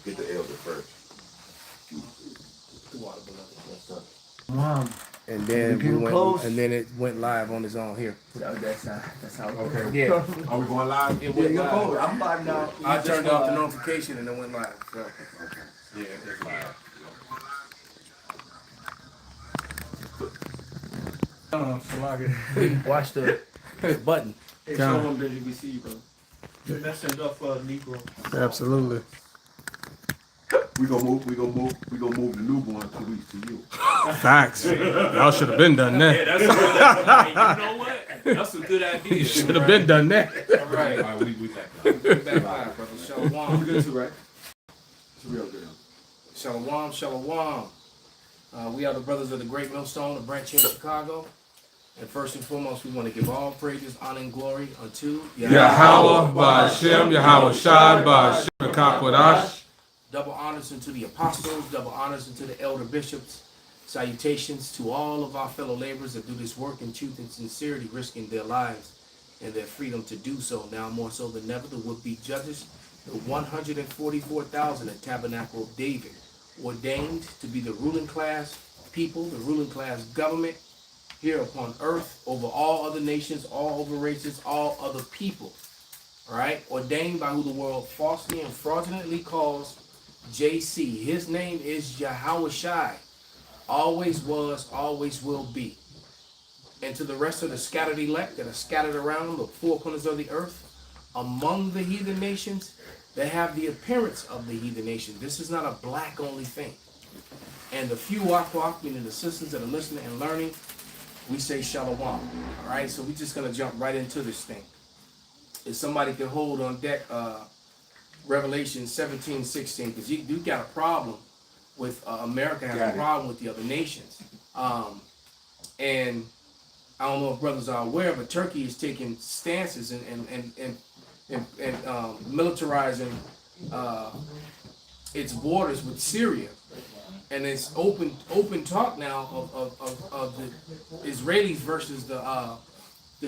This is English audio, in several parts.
get the elder first. Mom. And then We went, close. and then it went live on its own here. That's how. Okay. Yeah, Are we going live? it went You're live. cold. I'm fine now. I turned off the notification and it went live. So. Yeah, it's live. Watch the button. Hey, show them WBC, bro. You're messing it up for a Negro. Absolutely. We gonna move the newborn 2 weeks to you. Facts. Y'all should have been done that. That's a good idea. You know what? That's a good idea. Should have been done that. All right. All right, we back. Back live, brother. Shalom. Good too, right? It's real good. Shalom, shalom. We are the brothers of the Great Millstone, a branch here in Chicago. And first and foremost, we want to give all praises, honor, and glory unto Yahweh Ba'Shem, Yahweh Shai Ba'Shem, Kakwadash. Double honors unto the apostles, double honors unto the elder bishops. Salutations to all of our fellow laborers that do this work in truth and sincerity, risking their lives and their freedom to do so. Now more so than ever, the would-be judges, the 144,000 at Tabernacle of David, ordained to be the ruling class people, the ruling class government here upon earth, over all other nations, all other races, all other people. All right, ordained by who the world falsely and fraudulently calls JC. His name is Yahweh Shai. Always was, always will be. And to the rest of the scattered elect that are scattered around the four corners of the earth, among the heathen nations, that have the appearance of the heathen nation. This is not a black only thing. And the few Akwak, meaning the sisters that are listening and learning, we say shalom. All right, so we're just going to jump right into this thing. If somebody can hold on deck Revelation 17:16, because you got a problem with America has a problem with the other nations. And I don't know if brothers are aware, but Turkey is taking stances and militarizing its borders with Syria. And it's open talk now of the Israelis versus the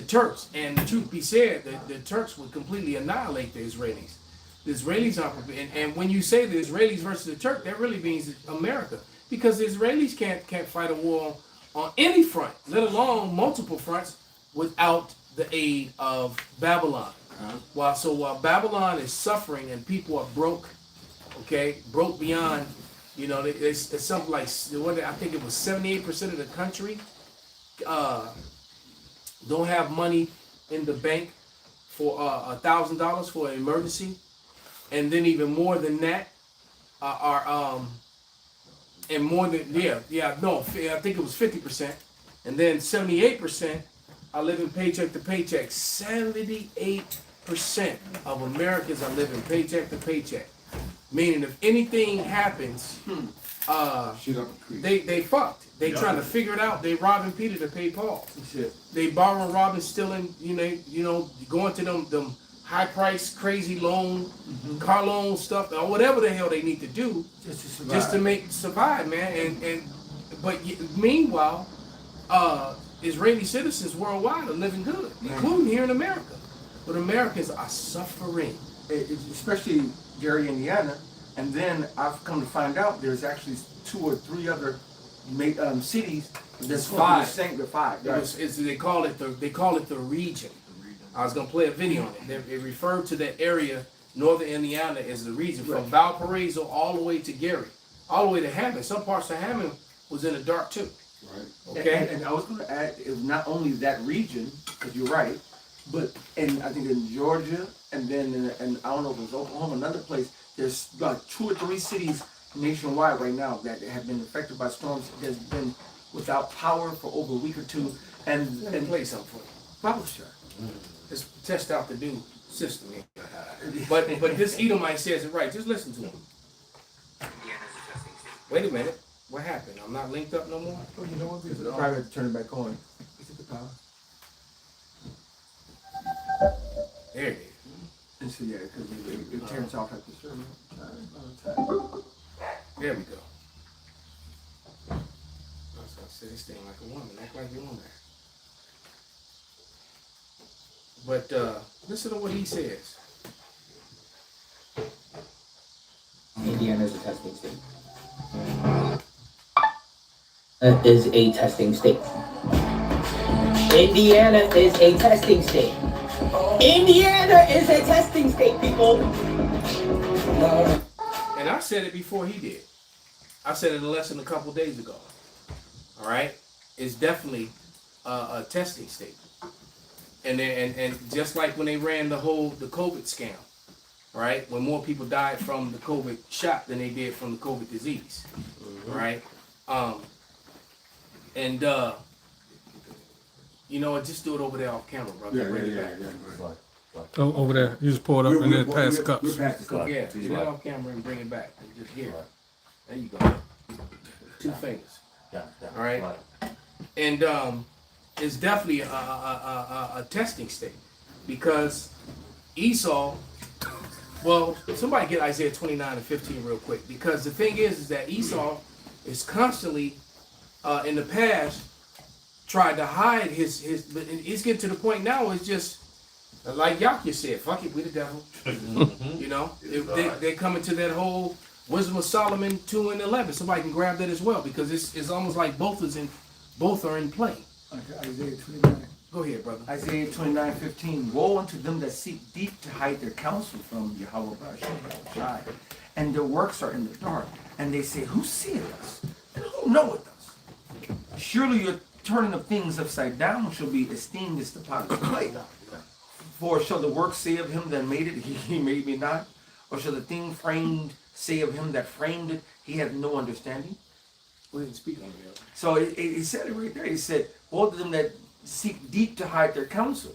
Turks. And the truth be said, the Turks would completely annihilate the Israelis. The Israelis are, and when you say the Israelis versus the Turk, that really means America, because the Israelis can't fight a war on any front, let alone multiple fronts, without the aid of Babylon. While Babylon is suffering and people are broke, broke beyond, it's something like, I think it was 78% of the country don't have money in the bank for $1,000 for an emergency. And then even more than that and more than, I think it was 50%. And then 78% are living paycheck to paycheck. 78% of Americans are living paycheck to paycheck. Meaning if anything happens, they fucked. They trying to figure it out. They robbing Peter to pay Paul. They borrowing, robbing, stealing, going to them high price, crazy loan, car loan stuff, or whatever the hell they need to do just to survive, man. But meanwhile, Israeli citizens worldwide are living good, including here in America. But Americans are suffering, especially Gary, Indiana. And then I've come to find out there's actually 2 or 3 other cities. There's 5. The 5. Right. They call it the region. I was gonna play a video on it. It referred to that area, northern Indiana, as the region, from Valparaiso all the way to Gary, all the way to Hammond. Some parts of Hammond was in the dark too. Right. Okay. And I was going to add, it was not only that region, because you're right, but I think in Georgia, and then and I don't know if it was Oklahoma, another place. There's like 2 or 3 cities nationwide right now that have been affected by storms. That's been without power for over a week or 2. And play something for you. Publisher. Just test out the new system here. But this Edomite says it right. Just listen to him. Wait a minute. What happened? I'm not linked up no more? Oh, you know what? I probably have to turn it back on. Is it the power? There it is. And so, yeah, because it turns off at the certain time. There we go. I was going to say this thing like a woman. Act like a woman. But listen to what he says. testing state. Is a testing state. Indiana is a testing state. Indiana is a testing state, people. And I said it before he did. I said it in a lesson a couple days ago. All right, it's definitely a testing state. And just like when they ran the COVID scam, right? When more people died from the COVID shot than they did from the COVID disease, right? You know what? Just do it over there off camera, brother. Bring it back. Oh, over there. You just pour it up and then pass the cups. We'll pass the cup. Yeah, do that off camera and bring it back. And just here. There you go. 2 fingers. All right. And it's definitely a testing state because Esau. Well, somebody get Isaiah 29:15 real quick, because the thing is that Esau is constantly in the past tried to hide his but it's getting to the point now. It's just like Yahya said, fuck it, we the devil. You know, they come into that whole Wisdom of Solomon 2:11. Somebody can grab that as well, because it's almost like both are in play. Isaiah 29. Go ahead, brother. Isaiah 29:15. Woe unto them that seek deep to hide their counsel from Yahweh Shai, and their works are in the dark. And they say, who seeth us? And who knoweth us? Surely your turning of things upside down shall be esteemed as the potter's clay. For shall the work say of him that made it, he made me not? Or shall the thing framed say of him that framed it, he hath no understanding? We didn't speak on it. So it said it right there. He said, both of them that seek deep to hide their counsel.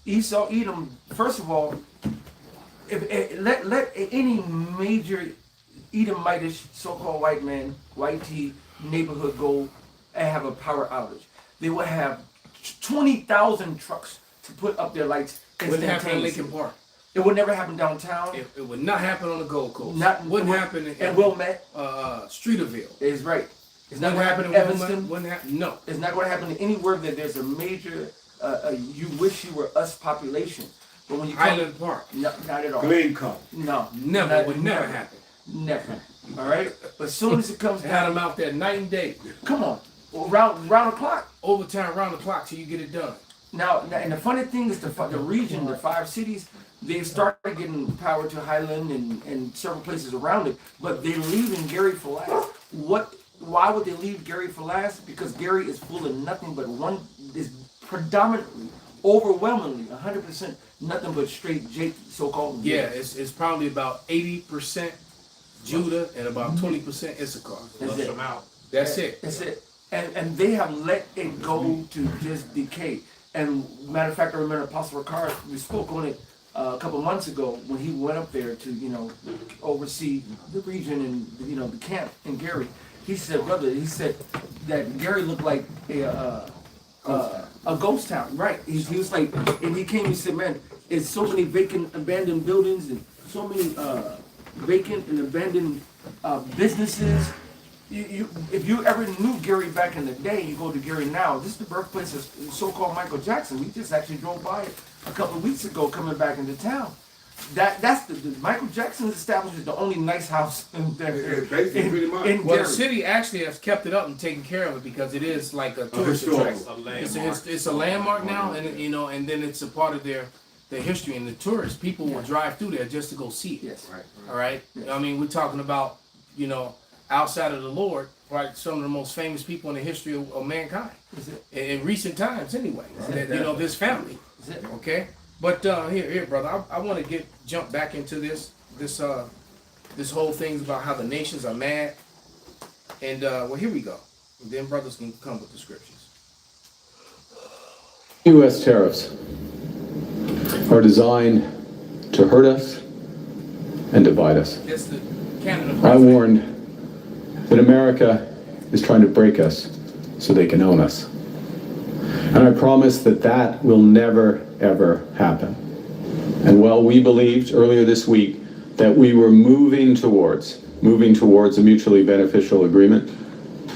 Esau, Edom, first of all, let any major Edomitish so-called white man, white tea neighborhood go and have a power outage. They will have 20,000 trucks to put up their lights. It wouldn't happen in Lincoln Park. It would never happen downtown. It would not happen on the Gold Coast. Wouldn't happen in Wilmette. Streeterville. Is right. It's not Wouldn't going to happen in Evanston. Wouldn't happen. No. It's not going to happen anywhere that there's a major, you wish you were us population. But when you come, Highland Park. no, not at all. Glen County. No. Never. It would never happen. Never. All right? But as soon as it comes They had down, them out there night and day. come on. Round the clock. Overtime, round the clock till you get it done. Now, and the funny thing is the region, the 5 cities, they started getting power to Highland and several places around it, but they leave in Gary for last. Why would they leave Gary for last? Because Gary is full of nothing but is predominantly, overwhelmingly, 100% nothing but straight so-called. Yeah, it's probably about 80% Judah and about 20% Issachar. That's it. That's it. That's it. And they have let it go to just decay. And matter of fact, I remember Apostle Ricard, we spoke on it a couple months ago when he went up there to, oversee the region and, the camp in Gary. He said, brother, that Gary looked like a ghost town. Right. He was like, and he came and said, man, it's so many vacant, abandoned buildings and so many vacant and abandoned businesses. If you ever knew Gary back in the day, you go to Gary now. This is the birthplace of so-called Michael Jackson. We just actually drove by it a couple of weeks ago, coming back into town. That's the Michael Jackson established the only nice house in there. Basically, pretty much. In Well, Gary. the city actually has kept it up and taken care of it because it is like a tourist attraction. It's a landmark now, and and then it's a part of their history. And the tourists, people will drive through there just to go see it. Yes. All right. Yes. I mean, we're talking about outside of the Lord, right? Some of the most famous people in the history of mankind Is it? in recent times, anyway. This family. Is it? Okay. But here, brother, I want to jump back into this whole thing about how the nations are mad, and here we go. And then brothers can come with the scriptures. U.S. tariffs are designed to hurt us and divide us. That's the Canada. I warned that America is trying to break us so they can own us. And I promise that will never, ever happen. And while we believed earlier this week that we were moving towards a mutually beneficial agreement,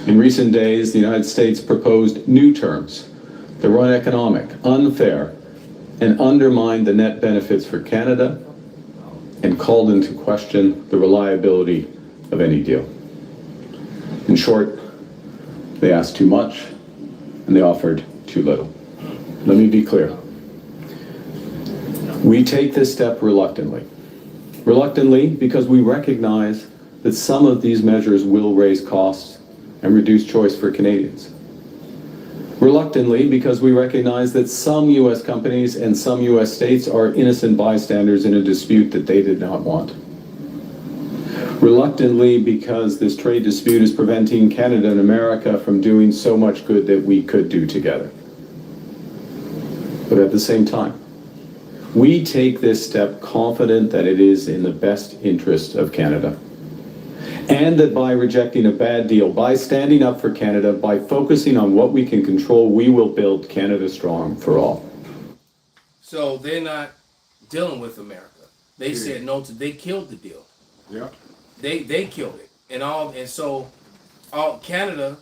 in recent days, the United States proposed new terms that were uneconomic, unfair, and undermined the net benefits for Canada and called into question the reliability of any deal. In short, they asked too much and they offered too little. Let me be clear. We take this step reluctantly. Reluctantly because we recognize that some of these measures will raise costs and reduce choice for Canadians. Reluctantly because we recognize that some U.S. companies and some U.S. states are innocent bystanders in a dispute that they did not want. Reluctantly because this trade dispute is preventing Canada and America from doing so much good that we could do together. But at the same time, we take this step confident that it is in the best interest of Canada. And that by rejecting a bad deal, by standing up for Canada, by focusing on what we can control, we will build Canada strong for all. So they're not dealing with America. They said no to, they killed the deal. Yeah. They killed it. And so all Canada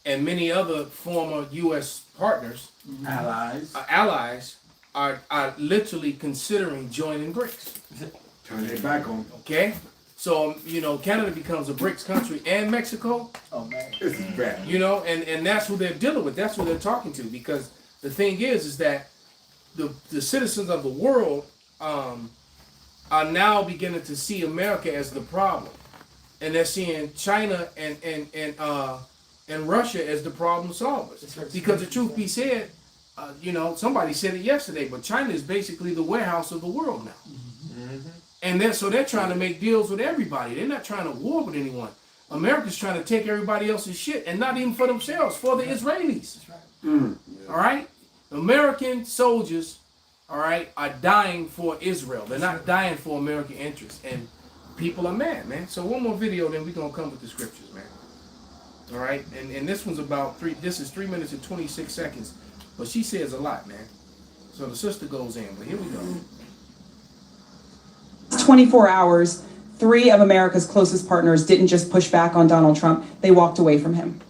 and many other former U.S. partners, allies are literally considering joining BRICS. Turn their back on. Okay? So, Canada becomes a BRICS country and Mexico, This is bad. and that's who they're dealing with. That's who they're talking to. Because the thing is that the citizens of the world are now beginning to see America as the problem. And they're seeing China and Russia as the problem solvers. Because the truth be said, somebody said it yesterday, but China is basically the warehouse of the world now. Mm-hmm. And they're trying to make deals with everybody. They're not trying to war with anyone. America's trying to take everybody else's shit, and not even for themselves, for the Israelis. That's right. All right? American soldiers, all right, are dying for Israel. They're not dying for American interests. And people are mad, man. So one more video, then we're going to come with the scriptures, man. All right? And this one's this is 3 minutes and 26 seconds. But she says a lot, man. So the sister goes in, but here we go. 24 hours, 3 of America's closest partners didn't just push back on Donald Trump, they walked away from him.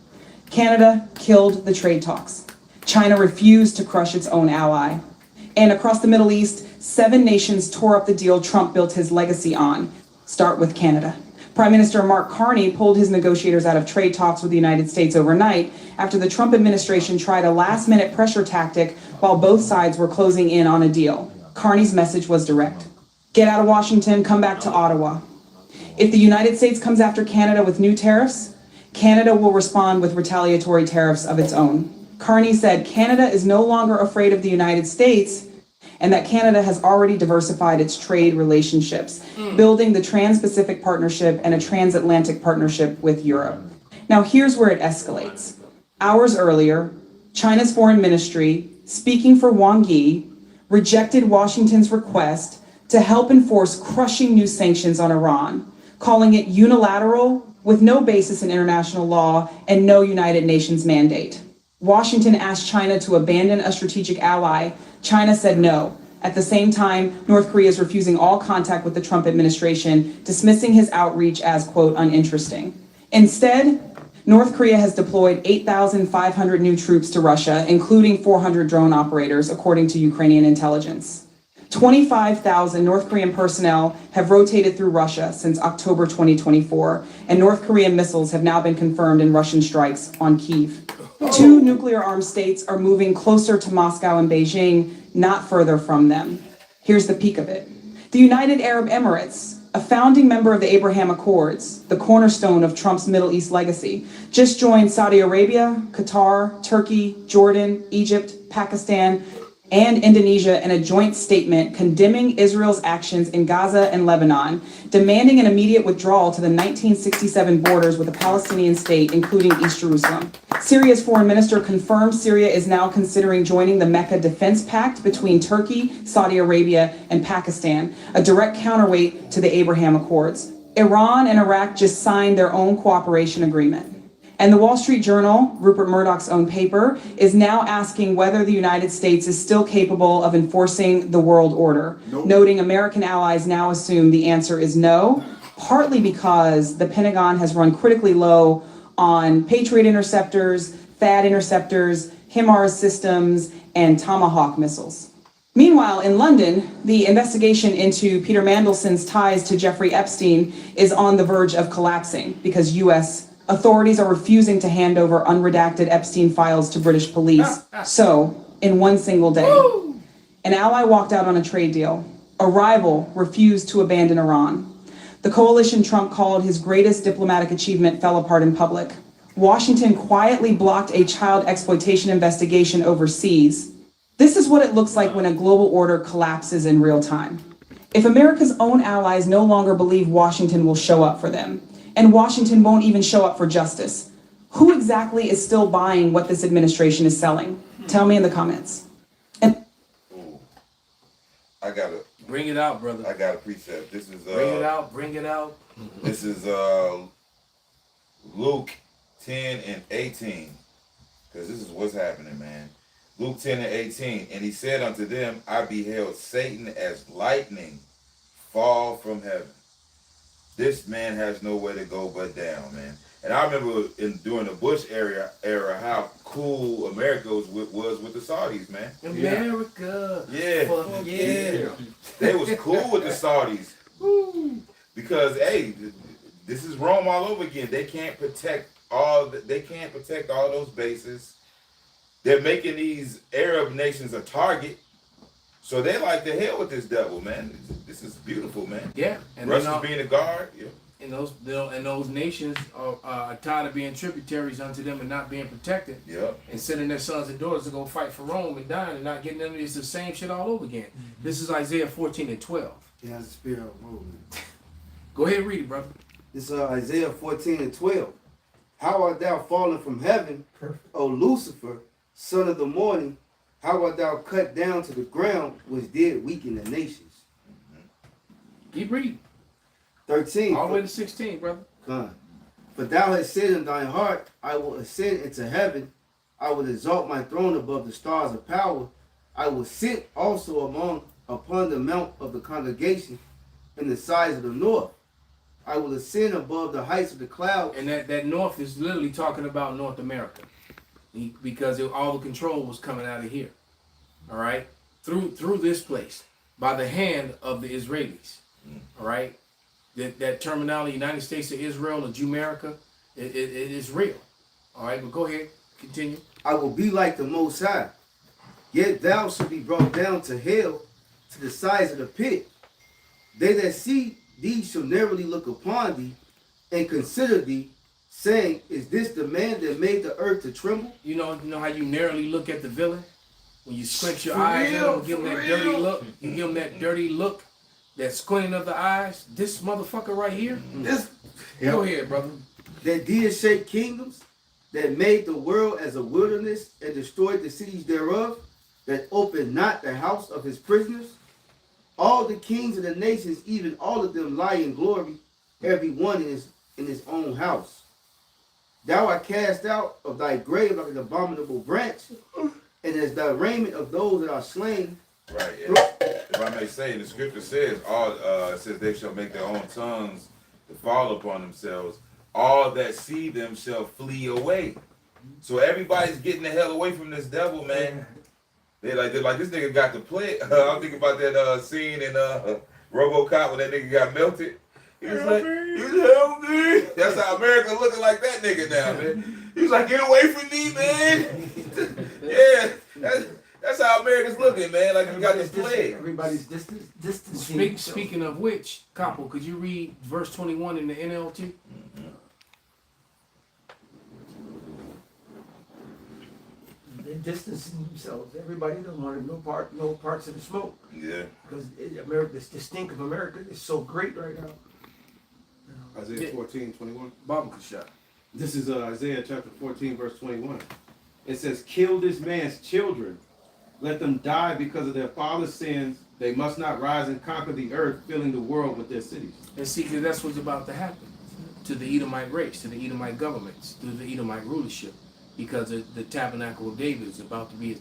Canada killed the trade talks. China refused to crush its own ally. And across the Middle East, 7 nations tore up the deal Trump built his legacy on. Start with Canada. Prime Minister Mark Carney pulled his negotiators out of trade talks with the United States overnight after the Trump administration tried a last-minute pressure tactic while both sides were closing in on a deal. Carney's message was direct. Get out of Washington, come back to Ottawa. If the United States comes after Canada with new tariffs, Canada will respond with retaliatory tariffs of its own. Carney said Canada is no longer afraid of the United States and that Canada has already diversified its trade relationships, building the Trans-Pacific Partnership and a transatlantic partnership with Europe. Now here's where it escalates. Hours earlier, China's foreign ministry, speaking for Wang Yi, rejected Washington's request to help enforce crushing new sanctions on Iran, calling it unilateral with no basis in international law and no United Nations mandate. Washington asked China to abandon a strategic ally. China said no. At the same time, North Korea is refusing all contact with the Trump administration, dismissing his outreach as, quote, uninteresting. Instead, North Korea has deployed 8,500 new troops to Russia, including 400 drone operators, according to Ukrainian intelligence. 25,000 North Korean personnel have rotated through Russia since October 2024, and North Korean missiles have now been confirmed in Russian strikes on Kyiv. 2 nuclear-armed states are moving closer to Moscow and Beijing, not further from them. Here's the peak of it. The United Arab Emirates, a founding member of the Abraham Accords, the cornerstone of Trump's Middle East legacy, just joined Saudi Arabia, Qatar, Turkey, Jordan, Egypt, Pakistan, and Indonesia in a joint statement condemning Israel's actions in Gaza and Lebanon, demanding an immediate withdrawal to the 1967 borders with a Palestinian state, including East Jerusalem. Syria's foreign minister confirmed Syria is now considering joining the Mecca Defense Pact between Turkey, Saudi Arabia, and Pakistan, a direct counterweight to the Abraham Accords. Iran and Iraq just signed their own cooperation agreement. And the Wall Street Journal, Rupert Murdoch's own paper, is now asking whether the United States is still capable of enforcing the world order, noting American allies now assume the answer is no, partly because the Pentagon has run critically low on Patriot interceptors, THAAD interceptors, HIMARS systems, and Tomahawk missiles. Meanwhile, in London, the investigation into Peter Mandelson's ties to Jeffrey Epstein is on the verge of collapsing because U.S. authorities are refusing to hand over unredacted Epstein files to British police. So, in one single day, an ally walked out on a trade deal. A rival refused to abandon Iran. The coalition Trump called his greatest diplomatic achievement fell apart in public. Washington quietly blocked a child exploitation investigation overseas. This is what it looks like when a global order collapses in real time. If America's own allies no longer believe Washington will show up for them, and Washington won't even show up for justice, who exactly is still buying what this administration is selling? Tell me in the comments. And I got a Bring it out, brother. I got a precept. This is Bring it out. Bring it out. This is Luke 10 and 18. Because this is what's happening, man. Luke 10 and 18. And he said unto them, I beheld Satan as lightning fall from heaven. This man has nowhere to go but down, man. And I remember during the Bush era how cool America was with the Saudis, man. America. Yeah. Fuck yeah. They was cool with the Saudis. Because hey, this is Rome all over again. They can't protect all those bases. They're making these Arab nations a target. So they like to hell with this devil, man. This is beautiful, man. Yeah. And Russia's being a guard. Yeah. And those nations are tired of being tributaries unto them and not being protected. Yep. And sending their sons and daughters to go fight for Rome and dying and not getting them. It's the same shit all over again. Mm-hmm. This is Isaiah 14 and 12. It has the spirit of movement. Go ahead and read it, brother. This is Isaiah 14 and 12. How art thou fallen from heaven, O Lucifer, son of the morning? How art thou cut down to the ground, which did weaken the nations? Keep reading. 13. All the way to 16, brother. Come. For thou hast said in thine heart, I will ascend into heaven. I will exalt my throne above the stars of power. I will sit also upon the mount of the congregation in the sides of the north. I will ascend above the heights of the clouds. And that north is literally talking about North America. Because all the control was coming out of here. All right? Through this place. By the hand of the Israelis. All right? That terminology, United States of Israel or Jumerica, it is real. All right, but go ahead, continue. I will be like the Most High. Yet thou shalt be brought down to hell, to the sides of the pit. They that see thee shall narrowly look upon thee, and consider thee, saying, is this the man that made the earth to tremble? You know how you narrowly look at the villain? When you squint your eyes at him, give him that dirty look. You give him that dirty look. That squinting of the eyes, this motherfucker right here. Go ahead, brother. That did shake kingdoms, that made the world as a wilderness and destroyed the cities thereof, that opened not the house of his prisoners. All the kings of the nations, even all of them lie in glory, every one in his own house. Thou art cast out of thy grave like an abominable branch, and as the raiment of those that are slain. Right. If I may say, the scripture says, it says they shall make their own tongues to fall upon themselves. All that see them shall flee away. So everybody's getting the hell away from this devil, man. They're like this nigga got to play. I'm thinking about that scene in RoboCop when that nigga got melted. He was like, help me. That's how America looking like that nigga now, man. He was like, get away from me, man. Yeah. That's how America's looking, man. Like we got this plague. Everybody's distancing. Speaking of which, Capo, could you read verse 21 in the NLT? They're distancing themselves. Everybody doesn't want no parts of the smoke. Yeah. Because America, this stink of America is so great right now. Isaiah 14:21. Barbara shot. This is Isaiah chapter 14, verse 21. It says, kill this man's children. Let them die because of their father's sins. They must not rise and conquer the earth, filling the world with their cities. And see, because that's what's about to happen to the Edomite race, to the Edomite governments, to the Edomite rulership, because the tabernacle of David is about to be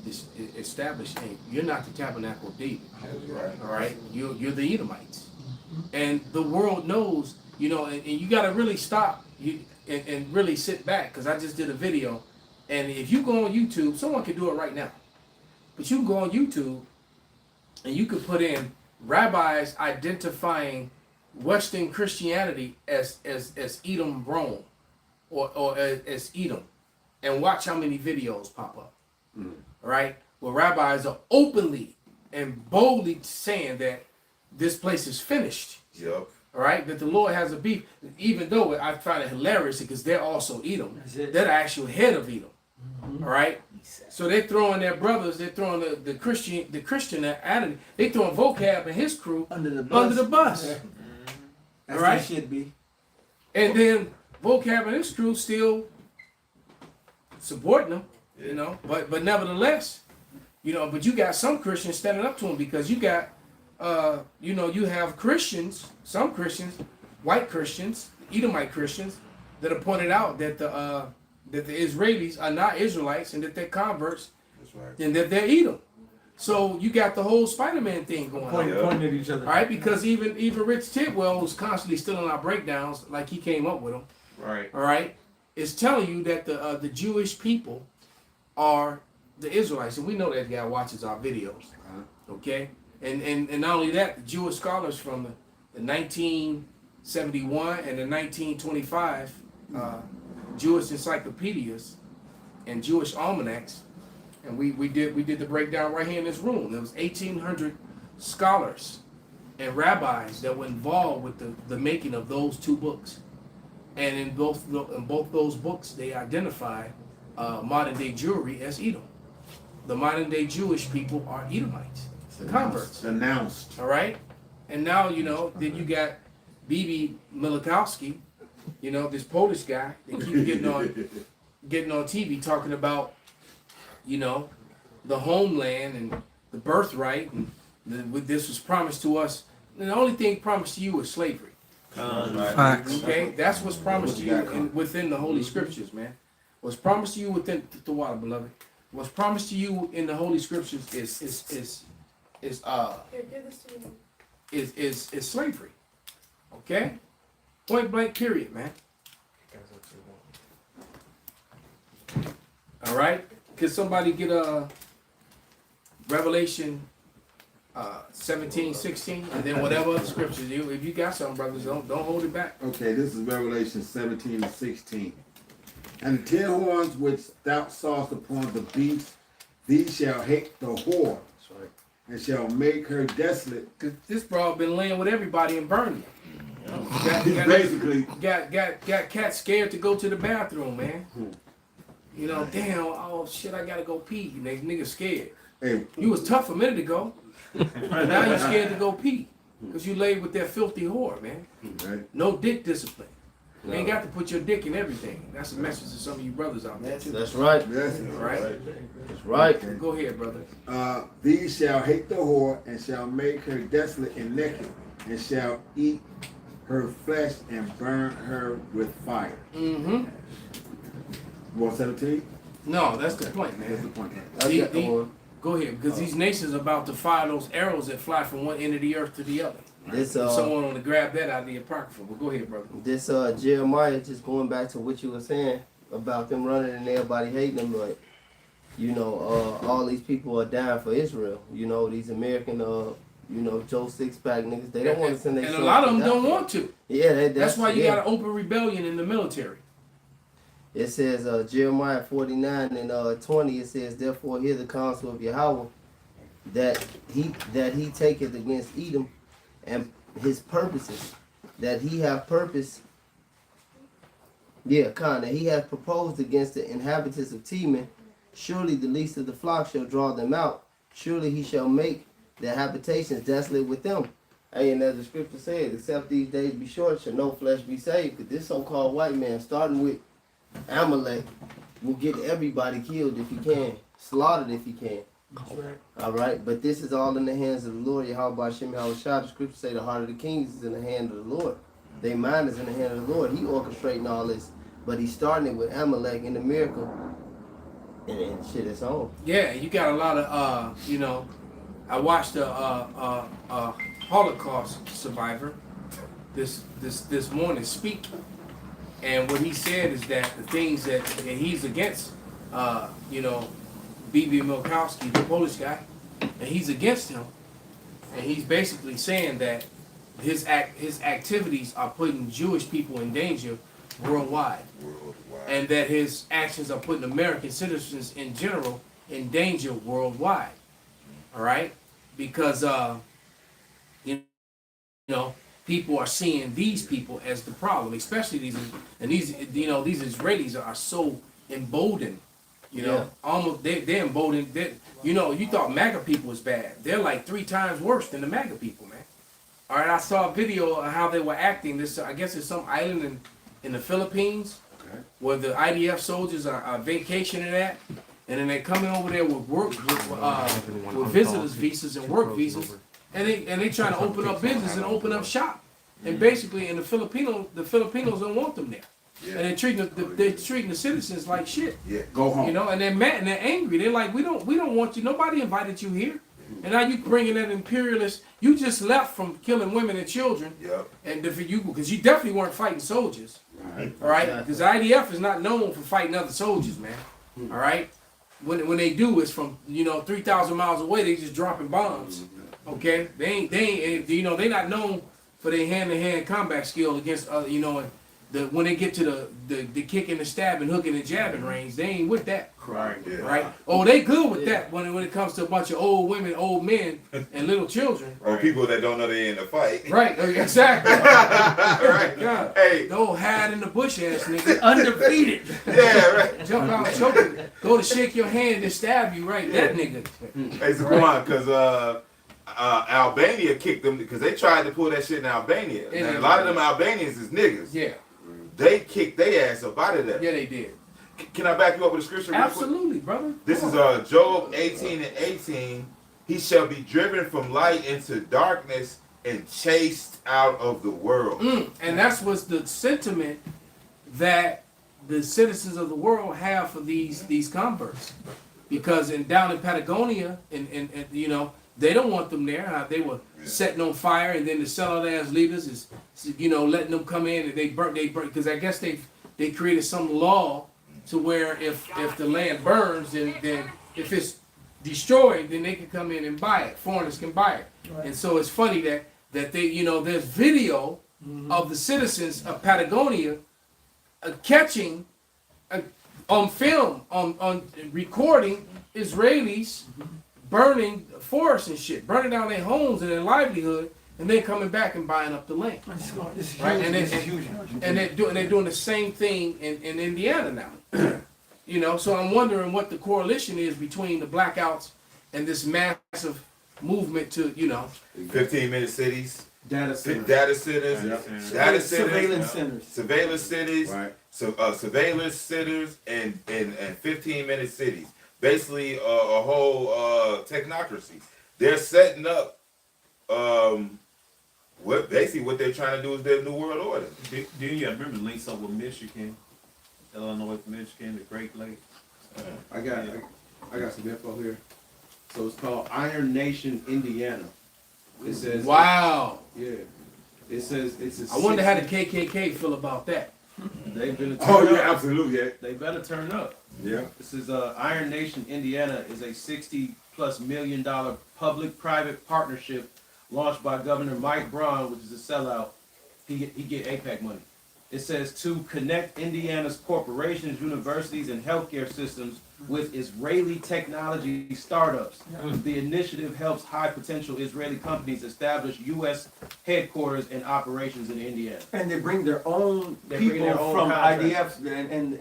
established. And you're not the tabernacle of David. Right. All right? You're the Edomites. And the world knows, and you got to really stop and really sit back, because I just did a video. And if you go on YouTube, someone can do it right now. But you can go on YouTube and you could put in rabbis identifying Western Christianity as Edom, Rome, or as Edom, and watch how many videos pop up. All right, where rabbis are openly and boldly saying that this place is finished. Yep. All right, that the Lord has a beef, even though I find it hilarious because they're also Edom. They're the actual head of Edom. All right, so they're throwing their brothers, they're throwing the Christian attitude, they throwing vocab and his crew Under the bus. under the bus. That's All right. how it should be. And then vocab and his crew still supporting them, you know, but nevertheless, you know, but you got some Christians standing up to him because you got, you know, you have Christians, some Christians, white Christians, Edomite Christians, that have pointed out that the Israelis are not Israelites and that they're converts, That's right. and that they're Edom. So you got the whole Spider-Man thing going on. Pointing at each other. All right, because even Rich Tidwell was constantly stealing our breakdowns, like he came up with them. Right. All right, it's telling you that the Jewish people are the Israelites, and we know that guy watches our videos. Okay, and not only that, the Jewish scholars from the 1971 and the 1925 Jewish encyclopedias and Jewish almanacs, and we did the breakdown right here in this room. There was 1,800 scholars and rabbis that were involved with the making of those two books, and in both those books they identify modern day Jewry as Edom. The modern day Jewish people are Edomites, converts. Announced. All right, and now you know. Then you got Bibi Milikowski, you know, this Polish guy. They keep getting on TV talking about, you know, the homeland and the birthright, and this was promised to us. And the only thing promised to you is slavery. Facts. Okay, that's what's promised to you within the Holy Scriptures, man. What's promised to you within the water, beloved. What's promised to you in the Holy Scriptures is slavery. Okay, point blank, period, man. All right, can somebody get a Revelation 17, 16, and then whatever other scriptures if you got something, brothers, don't hold it back. Okay, this is Revelation 17 and 16. And the 10 horns which thou sawest upon the beast, these shall hate the whore, and shall make her desolate. Cause this bro been laying with everybody and burning. Basically, got cats scared to go to the bathroom, man. You know, damn, oh shit, I gotta go pee. And they niggas scared. hey, You was tough a minute ago. Now you scared to go pee. Cause you laid with that filthy whore, man. right? No dick discipline. You ain't got to put your dick in everything. That's a message to some of you brothers out there too. That's right. Yes. Right? That's right. Go ahead, brother. These shall hate the whore, and shall make her desolate and naked, and shall eat her flesh and burn her with fire. Mm-hmm. 117? No, that's the point, That's the man. point. Go ahead, because these nations are about to fire those arrows that fly from one end of the earth to the other. This Someone want to grab that out of the apocrypha. Well, go ahead, brother. this Jeremiah, just going back to what you were saying about them running and everybody hating them, like, you know, all these people are dying for Israel. You know, these American you know, Joe Sixpack niggas, they don't want to send their And a sons lot of to them don't die. want to. Yeah, That's why you yeah. got an open rebellion in the military. It says Jeremiah 49 and 20. It says, "Therefore hear the counsel of Yahweh, that he taketh against Edom, and his purposes, that he have purpose. Yeah, that he hath proposed against the inhabitants of Teman. Surely the least of the flock shall draw them out. Surely he shall make their habitations desolate with them." Hey, and as the scripture says, except these days be short, shall no flesh be saved. Because this so-called white man, starting with Amalek, will get everybody killed if he can, slaughtered if he can. All right, but this is all in the hands of the Lord. Yahweh Shem Yahushua. The scripture say the heart of the kings is in the hand of the Lord. Their mind is in the hand of the Lord. He orchestrating all this, but he's starting it with Amalek in the miracle, and shit is on. Yeah, you got a lot of, you know, I watched a Holocaust survivor this morning speak, and what he said is that the things that and he's against, you know, Bibi Milikowski, the Polish guy, and he's against him and he's basically saying that his activities are putting Jewish people in danger worldwide, and that his actions are putting American citizens in general in danger worldwide. All right, because you know, people are seeing these people as the problem, especially these Israelis are so emboldened. You know, almost they're emboldened. You thought MAGA people was bad. They're like 3 times worse than the MAGA people, man. All right, I saw a video of how they were acting. This, I guess, it's some island in the Philippines where the IDF soldiers are vacationing at, and then they're coming over there with with visitors visas and work visas, and they trying to open up business and open up shop, and basically, the Filipinos don't want them there. Yeah. And they're treating the citizens like shit. Yeah, go home. You know, and they're mad and they're angry. They're like, we don't want you. Nobody invited you here, and now you bringing that imperialist. You just left from killing women and children. Yep. And because you definitely weren't fighting soldiers. Right. All right. Because IDF is not known for fighting other soldiers, man. All right. When they do, it's from 3,000 miles away. They just dropping bombs. Okay. They ain't they not known for their hand-to-hand combat skill against when they get to the kicking, the stabbing, hooking, and jabbing range, they ain't with that. Right. Yeah. Right. Oh, they good with that when it comes to a bunch of old women, old men, and little children. Or people that don't know they in a fight. Right. Exactly. Right. God. Hey. The old hide in the bush ass nigga. Undefeated. Yeah. Right. Jump out choking. Go to shake your hand and stab you. Right. Yeah. That nigga. Hey, Zaquan, because Albania kicked them because they tried to pull that shit in Albania. And a lot of them Albanians is niggas. Yeah. They kicked their ass up out of there. Yeah, they did. Can I back you up with a scripture? Absolutely, brother. This is Job 18:18. He shall be driven from light into darkness and chased out of the world. And that's what's the sentiment that the citizens of the world have for these converts. Because down in Patagonia, and they don't want them there. They were setting on fire, and then the sellout ass leaders is, letting them come in and they burn. Because I guess they created some law to where if the land burns, then if it's destroyed, then they can come in and buy it. Foreigners can buy it. Right. And so it's funny that they there's video of the citizens of Patagonia catching on film on recording Israelis burning forests and shit, burning down their homes and their livelihood, and then coming back and buying up the land. Right? And they're doing the same thing in Indiana now. So I'm wondering what the correlation is between the blackouts and this massive movement to 15-minute cities, data centers, surveillance cities, right. Surveillance centers, and 15-minute cities. Basically, a whole technocracy. They're setting up what they're trying to do is their new world order. Do you remember links up with Michigan, Illinois, Michigan, the Great Lakes? I got some info here. So it's called Iron Nation, Indiana. It says, wow. Yeah. It says it's. I wonder how the KKK feel about that. They've been. Absolutely. Yeah. They better turn up. Yeah. This is Iron Nation, Indiana, is a $60+ million public-private partnership launched by Governor Mike Braun, which is a sellout. He get AIPAC money. It says to connect Indiana's corporations, universities, and healthcare systems with Israeli technology startups. The initiative helps high-potential Israeli companies establish U.S. headquarters and operations in Indiana. And they bring their own people from IDF and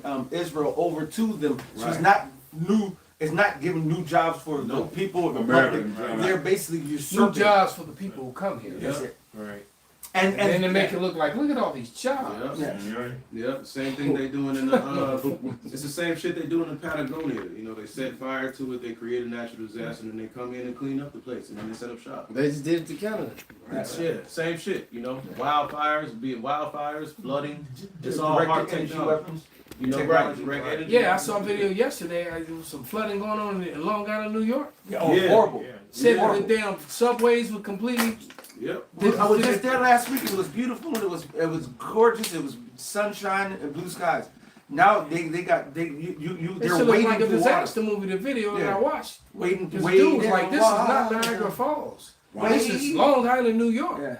from Israel over to them. So it's not new. It's not giving new jobs for the people of the public. They're basically usurping new jobs for the people who come here. That's it. Right. And then they make it look like, look at all these jobs. Yep. Same thing they doing in the. It's the same shit they doing in Patagonia. They set fire to it. They create a natural disaster, and then they come in and clean up the place, and then they set up shop. They just did it to Canada. That's same shit. Wildfires, flooding. It's all hard technology. Yeah, I saw a video yesterday. There was some flooding going on in Long Island, New York. Horrible. Said that the damn subways were completely. Yep. I was just there last week. It was beautiful. It was gorgeous. It was sunshine and blue skies. Now they're waiting like a for disaster movie. The video that I watched. Dude was like, this is not Niagara Falls. Wow. This is Long Island, New York. Yeah.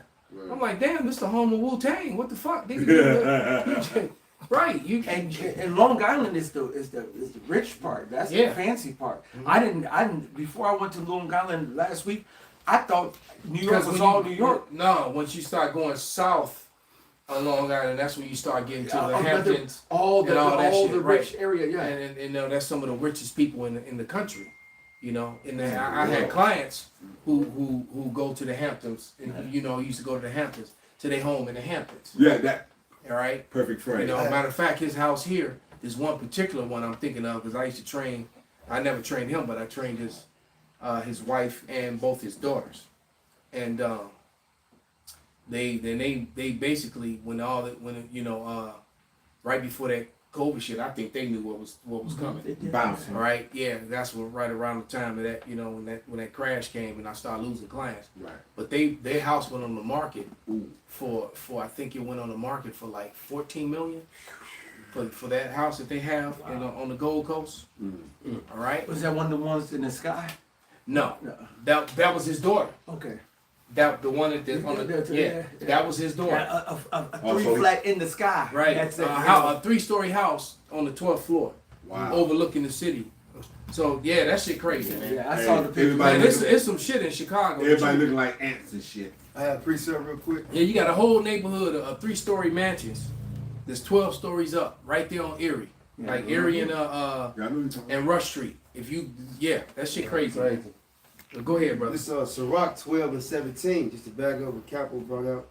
I'm like, damn, this the home of Wu-Tang. What the fuck? Nigga, right. And Long Island is the rich part. That's the fancy part. I didn't before I went to Long Island last week, I thought New York was all New York. No, once you start going south on Long Island, that's when you start getting to the Hamptons. All the rich right. area, yeah. And you know, that's some of the richest people in the country. You know, and then I had clients who go to the Hamptons, and you know, used to go to the Hamptons, to their home in the Hamptons. Yeah, that. All right. Perfect phrase. You know, matter of fact, his house here is one particular one I'm thinking of because I used to train. I never trained him, but I trained his wife and both his daughters, and they basically when right before that COVID shit, I think they knew what was coming. Bouncing. All right, yeah, that's what right around the time of that, you know, when that crash came and I started losing clients. Right. But their house went on the market for I think it went on the market for like 14 million for that house that they have on the Gold Coast. All right. Was that one of the ones in the sky? No, that was his daughter. Okay. That the one that that was his daughter. A 3 flat in the sky. Right. That's it. A 3-story house on the 12th floor. Wow. Overlooking the city. So yeah, that shit crazy, man. Yeah, I saw the picture. Man, it's some shit in Chicago. Everybody looking like ants and shit. I have precept real quick. Yeah, you got a whole neighborhood of 3-story mansions. There's 12 stories up right there on Erie. Like Erie and Rush Street. That shit crazy. Man. Go ahead, brother. This Sirach 12:17, just to back up what Capo brought out.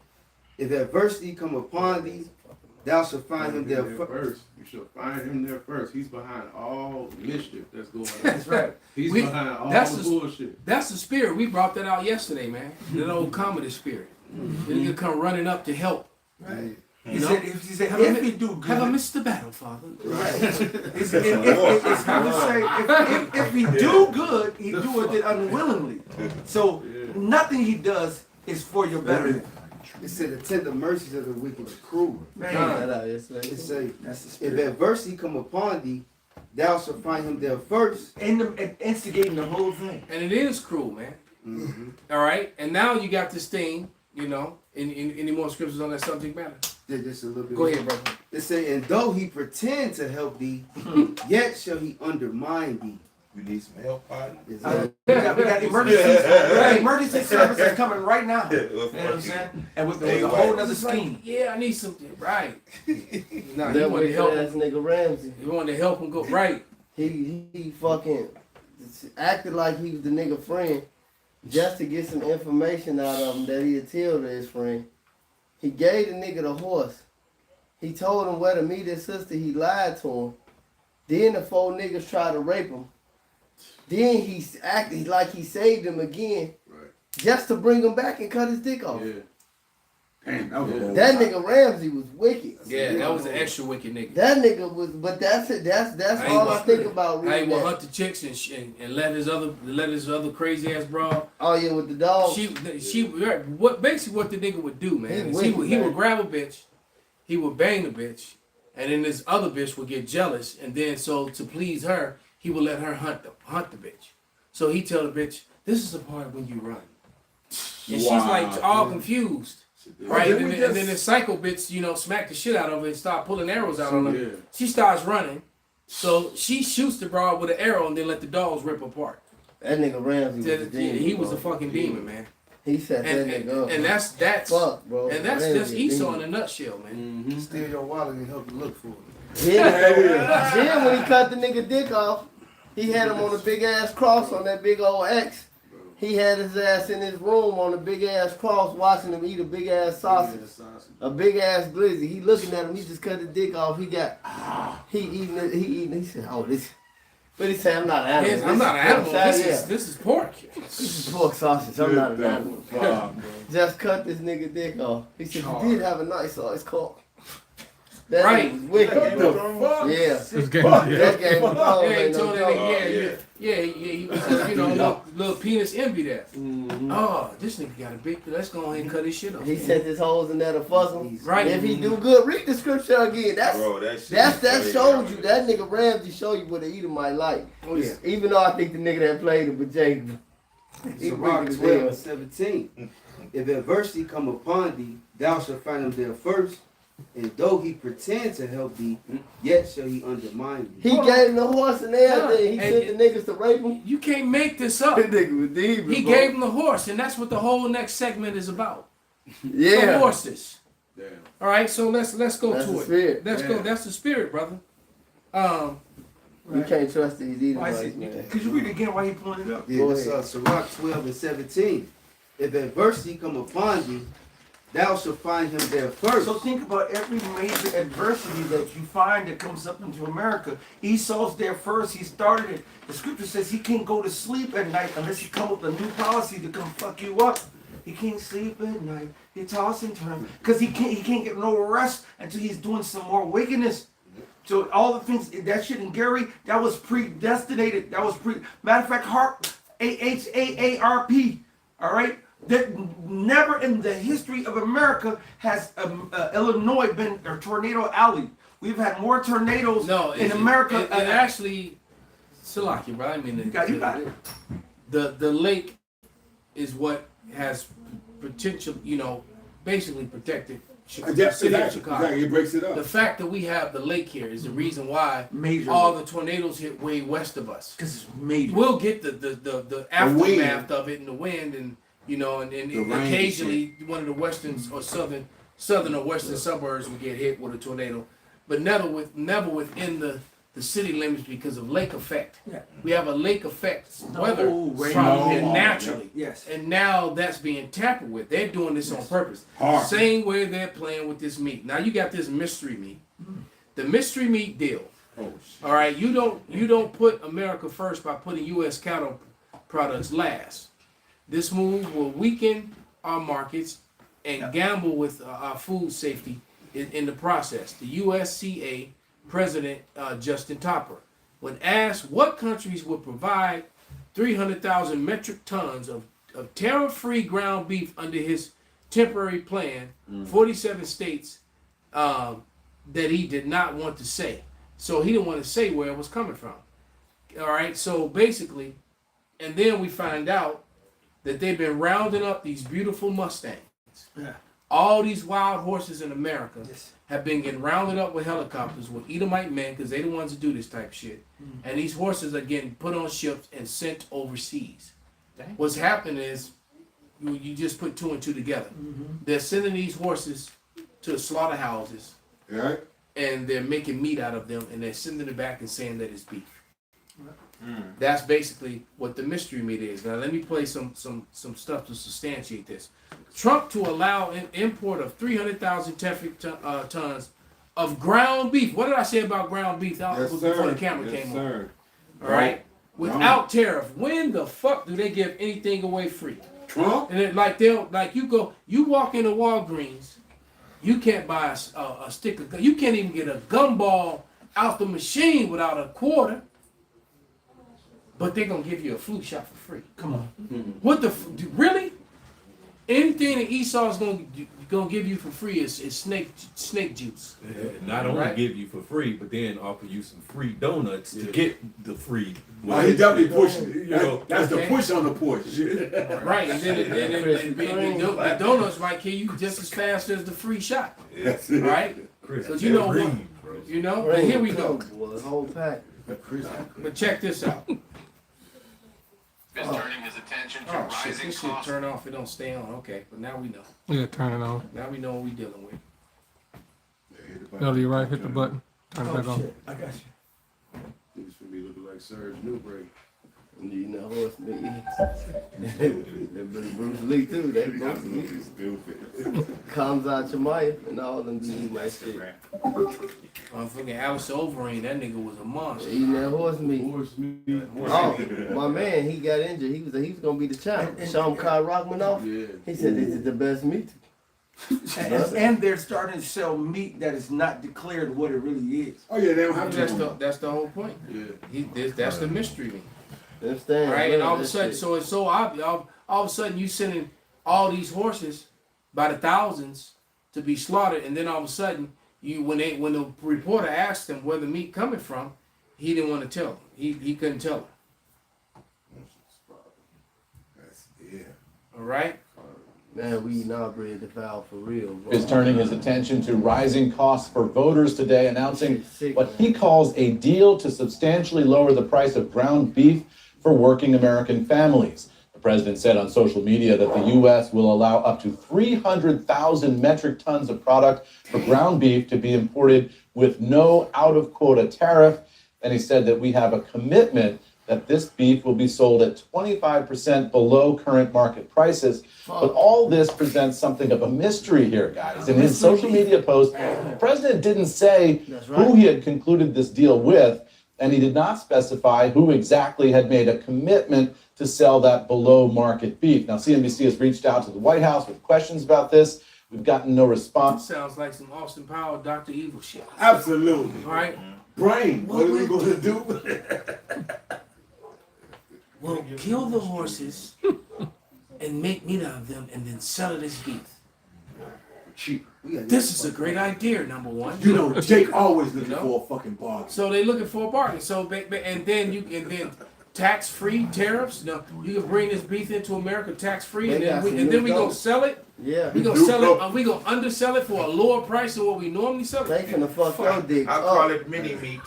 If adversity come upon thee, thou shalt find him there first. You shall find him there first. He's behind all mischief that's going on. That's right. He's behind all the bullshit. That's the spirit. We brought that out yesterday, man. That old comedy spirit. The nigga come running up to help. Right. He said, if you do good. Have I missed the battle, Father? Right. If he do good, he do it unwillingly. So nothing he does is for your betterment. It said the tender mercies of the wicked are cruel. Man. It say, if adversity come upon thee, thou shalt find him there first. And instigating the whole thing. And it is cruel, man. Mm-hmm. All right? And now you got this thing, you know, any more scriptures on that subject matter? Just a little bit. Go ahead, brother. It say, and though he pretend to help thee, yet shall he undermine thee. You need some help, partner? We got emergency services coming right now. You know what I'm saying? And with a whole other scheme. Yeah, I need something. Right. Nah, That he wanted to help ass him. nigga Ramsey. He wanted to help him go right. He fucking acted like he was the nigga friend just to get some information out of him that he'd tell to his friend. He gave the nigga the horse. He told him where to meet his sister. He lied to him. Then the 4 niggas tried to rape him. Then he acted like he saved him again, just to bring him back and cut his dick off. Yeah. Damn, that nigga Ramsey was wicked. Yeah, that was an extra wicked nigga. That nigga was, but that's it. That's all I think about. How he would hunt the chicks and let his other crazy ass bra. Oh yeah, with the dog. What the nigga would do, man? Is he would grab a bitch, he would bang the bitch, and then this other bitch would get jealous, and then so to please her, he would let her hunt the bitch. So he tell the bitch, "This is the part when you run," and she's like all confused. Right, and then the psycho bitch, you know, smack the shit out of her and start pulling arrows out on her. Yeah. She starts running, so she shoots the broad with an arrow and then let the dogs rip apart. That nigga Ramsey was a demon. He was a fucking demon, man. He set that nigga up. And that's fuck, bro. And that's just Esau in a nutshell, man. Mm-hmm. Steal your wallet and help you look for it. Then when he cut the nigga dick off, he had him on a big ass cross on that big old X. He had his ass in his room on a big ass cross watching him eat a big ass sausage. A big ass glizzy. He looking at him, he just cut his dick off. He eating it, he said, oh, this. But he said, I'm not an animal. I'm not an animal. This is pork. This is pork sausage. I'm not an animal. Just cut this nigga dick off. He said, you did have a nice sauce called. That right. Was wicked. What the fuck? Yeah. That game was he was just, you know, little penis envy that. Mm-hmm. Oh, this nigga got a big, let's go ahead and cut his shit off. He sent his hoes in there to fuck him. Right. If he do good, read the scripture again. That showed you, that nigga Ramsey showed you what the Edomite like. Oh yeah. Even though I think the nigga that played him with Jacob. Sirach 12 and 17. If adversity come upon thee, thou shalt find him there first. And though he pretend to help thee, yet shall he undermine thee. He gave him the horse and everything. He Yeah, sent the niggas to rape him. You can't make this up. That nigga was deep, He bro. gave him the horse, and that's what the whole next segment is about. The Yeah. horses. Damn. All right, so let's go That's to the it. spirit. Let's go. That's the spirit, brother. You can't trust these Why is Edomites, it- man. Could you read it again? Why he pulling it up? Yeah, Go that's ahead. Sirach 12 and 17. If adversity come upon thee, thou shalt find him there first. So think about every major adversity that you find that comes up into America. Esau's there first. He started it. The scripture says he can't go to sleep at night unless he come up with a new policy to come fuck you up. He can't sleep at night. He toss and turn because he can't get no rest until he's doing some more wickedness. So all the things that shit in Gary that was predestinated. That was matter of fact, HAARP, HAARP. All right. That never in the history of America has Illinois been a tornado alley. We've had more tornadoes in America. It actually, Salaki, bro. I mean, you got it. The lake is what has potential, basically protected the city of Chicago. Exactly. It breaks it up. The fact that we have the lake here is the reason why Major all the tornadoes hit way west of us. Because it's major. We'll get the aftermath of it and the wind and rain occasionally one of the western or southern or western suburbs will get hit with a tornado, but never within the city limits because of lake effect. Yeah. We have a lake effect weather rain. from here naturally. Yes. And now that's being tampered with. They're doing this on purpose. Hard. Same way they're playing with this meat. Now you got this mystery meat. The mystery meat deal. Oh, All right, you don't put America first by putting U.S. cattle products last. This move will weaken our markets and gamble with our food safety in the process. The USCA President Justin Topper, when asked what countries would provide 300,000 metric tons of tariff-free ground beef under his temporary plan, 47 states that he did not want to say. So he didn't want to say where it was coming from. All right, so basically, and then we find out that they've been rounding up these beautiful Mustangs. Yeah. All these wild horses in America Yes. have been getting rounded up with helicopters with Edomite men because they're the ones that do this type of shit. And these horses are getting put on ships and sent overseas. Dang. What's happening is you just put two and two together. They're sending these horses to slaughterhouses right. and they're making meat out of them and they're sending it back and saying that it's beef. That's basically what the mystery meat is. Now let me play some stuff to substantiate this. Trump to allow import of 300,000 tons of ground beef. What did I say about ground beef? Yes, Before sir. the camera Yes, came sir. on. All right. Without tariff. When the fuck do they give anything away free? Trump? And you walk into Walgreens, you can't buy a stick of gum. You can't even get a gumball out the machine without a quarter. But they're gonna give you a flu shot for free. Come on. What the really? Anything that Esau's gonna give you for free is snake juice. Not only Right. give you for free, but then offer you some free donuts to get the free. Oh, he definitely pushing. You know, That's the okay. push on the push. Right, and then the donuts might kill you just as fast as the free shot. That's it. Right? Chris, Because you know what? green, bro. You know? And here we go. Boy, whole pack. But check this out. Is turning his attention to Oh shit, rising this shit costs. turn off, it don't stay on. Okay, but now we know. Yeah, turn it on. Now we know what we dealing with. No, you're right. Hit the button. Turn it back on. Shit. I got you. This should be looking like Serge Newbreak. You know horse meat. But Bruce Lee too. They Bruce Lee. Stupid. Comes out Shemaiah and all them be eating that shit. Motherfucking Alice Overeem, that nigga was a monster. Eating that horse meat. Horse meat. Oh, my man, he got injured. He was gonna be the champ. Sean Kyle Rockmanoff. Yeah. He said this is the best meat. And they're starting to sell meat that is not declared what it really is. Oh yeah, they don't have to. That's the whole point. Yeah. That's the mystery meat. Understand? Right? And all of a That sudden, shit. so it's so obvious. All of a sudden, you sending all these horses by the thousands to be slaughtered, and then all of a sudden, when the reporter asked him where the meat coming from, he didn't want to tell him. He couldn't tell him. All right. Man, we inaugurated the vow for real, bro. Is turning his attention to rising costs for voters today, announcing what he calls a deal to substantially lower the price of ground beef for working American families. The president said on social media that the U.S. will allow up to 300,000 metric tons of product for ground beef to be imported with no out-of-quota tariff. And he said that we have a commitment that this beef will be sold at 25% below current market prices. But all this presents something of a mystery here, guys. In his social media post, the president didn't say who he had concluded this deal with, and he did not specify who exactly had made a commitment to sell that below market beef. Now, CNBC has reached out to the White House with questions about this. We've gotten no response. Sounds like some Austin Powers, Dr. Evil shit. Absolutely. All right. Brain, what are we going to do? Well, kill the horses and make meat out of them and then sell it as beef. Cheap. This is a great idea, number one. You know, Jake always looking for a fucking bargain. So they looking for a bargain. So and then tax-free tariffs. No, you can bring this beef into America tax-free, and then we gonna sell it. Yeah. We gonna sell it. We gonna undersell it for a lower price than what we normally sell it. They finna fuck your dick. I call it mini meat.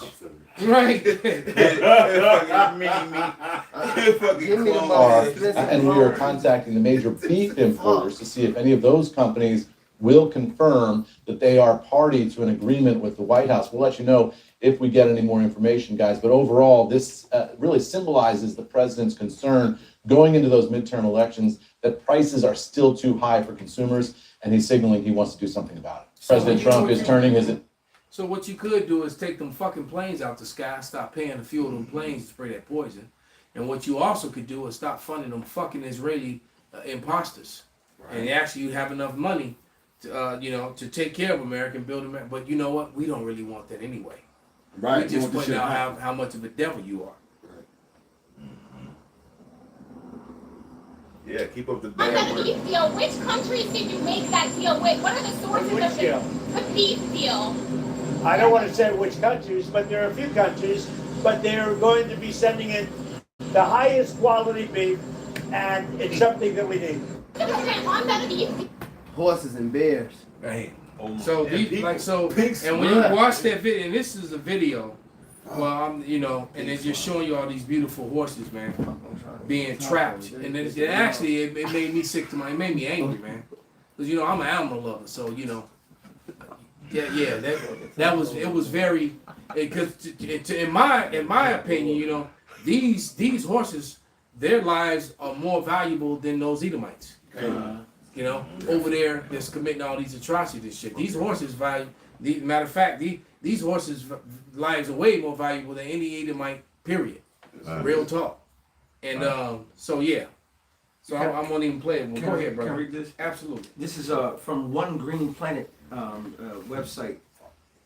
Right. Mini meat. And we are contacting the major beef importers to see if any of those companies will confirm that they are party to an agreement with the White House. We'll let you know if we get any more information, guys. But overall, this really symbolizes the president's concern going into those midterm elections that prices are still too high for consumers, and he's signaling he wants to do something about it. President Trump is turning his... So what you could do is take them fucking planes out the sky, stop paying to fuel them planes to spray that poison. And what you also could do is stop funding them fucking Israeli imposters. Right. And actually you have enough money to, to take care of America and build America. But you know what? We don't really want that anyway. Right. We just pointing out how much of a devil you are. Yeah, keep up the On damn the work. beef deal, which countries did you make that deal with? What are the sources of the beef deal? I don't want to say which countries, but there are a few countries, but they're going to be sending in the highest quality beef, and it's something that we need. On the beef. Horses and bears. Right. So and when you watch that video, and this is a video, well, and it's just showing you all these beautiful horses, man, being trapped, and it made me sick to it made me angry, man, because I'm an animal lover, so that was very, because in my opinion, these horses, their lives are more valuable than those Edomites. Over there that's committing all these atrocities and shit. These horses matter of fact, these horses' lives are way more valuable than any Edomite, period. Real talk. And so yeah. So I won't even play it. Well, go ahead, brother. Can I read this? Absolutely. This is from One Green Planet website.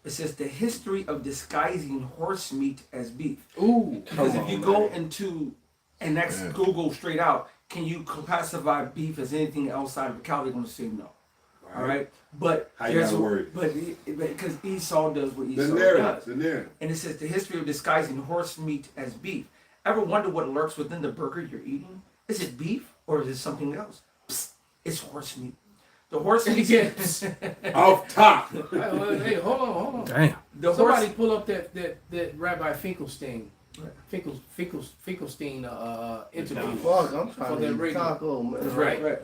It says the history of disguising horse meat as beef. Ooh. Because if you go into, and that's Google straight out, can you classify beef as anything outside of the cow? They're going to say no. All right, but because Esau does what Esau does. The narrative. And it says the history of disguising horse meat as beef. Ever wonder what lurks within the burger you're eating? Is it beef or is it something else? Psst, it's horse meat. The horse meat. Off top. Hey, hold on. Damn. Somebody pull up that Rabbi Finkelstein. Finkelstein interview. Fuck, I'm trying to eat taco, man. That's right.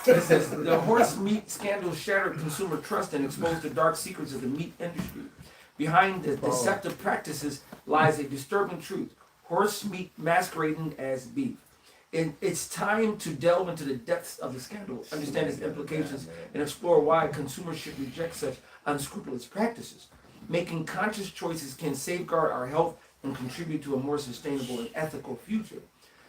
It says the horse meat scandal shattered consumer trust and exposed the dark secrets of the meat industry. Behind the deceptive practices lies a disturbing truth: horse meat masquerading as beef. And it's time to delve into the depths of the scandal, understand its implications, and explore why consumers should reject such unscrupulous practices. Making conscious choices can safeguard our health and contribute to a more sustainable and ethical future.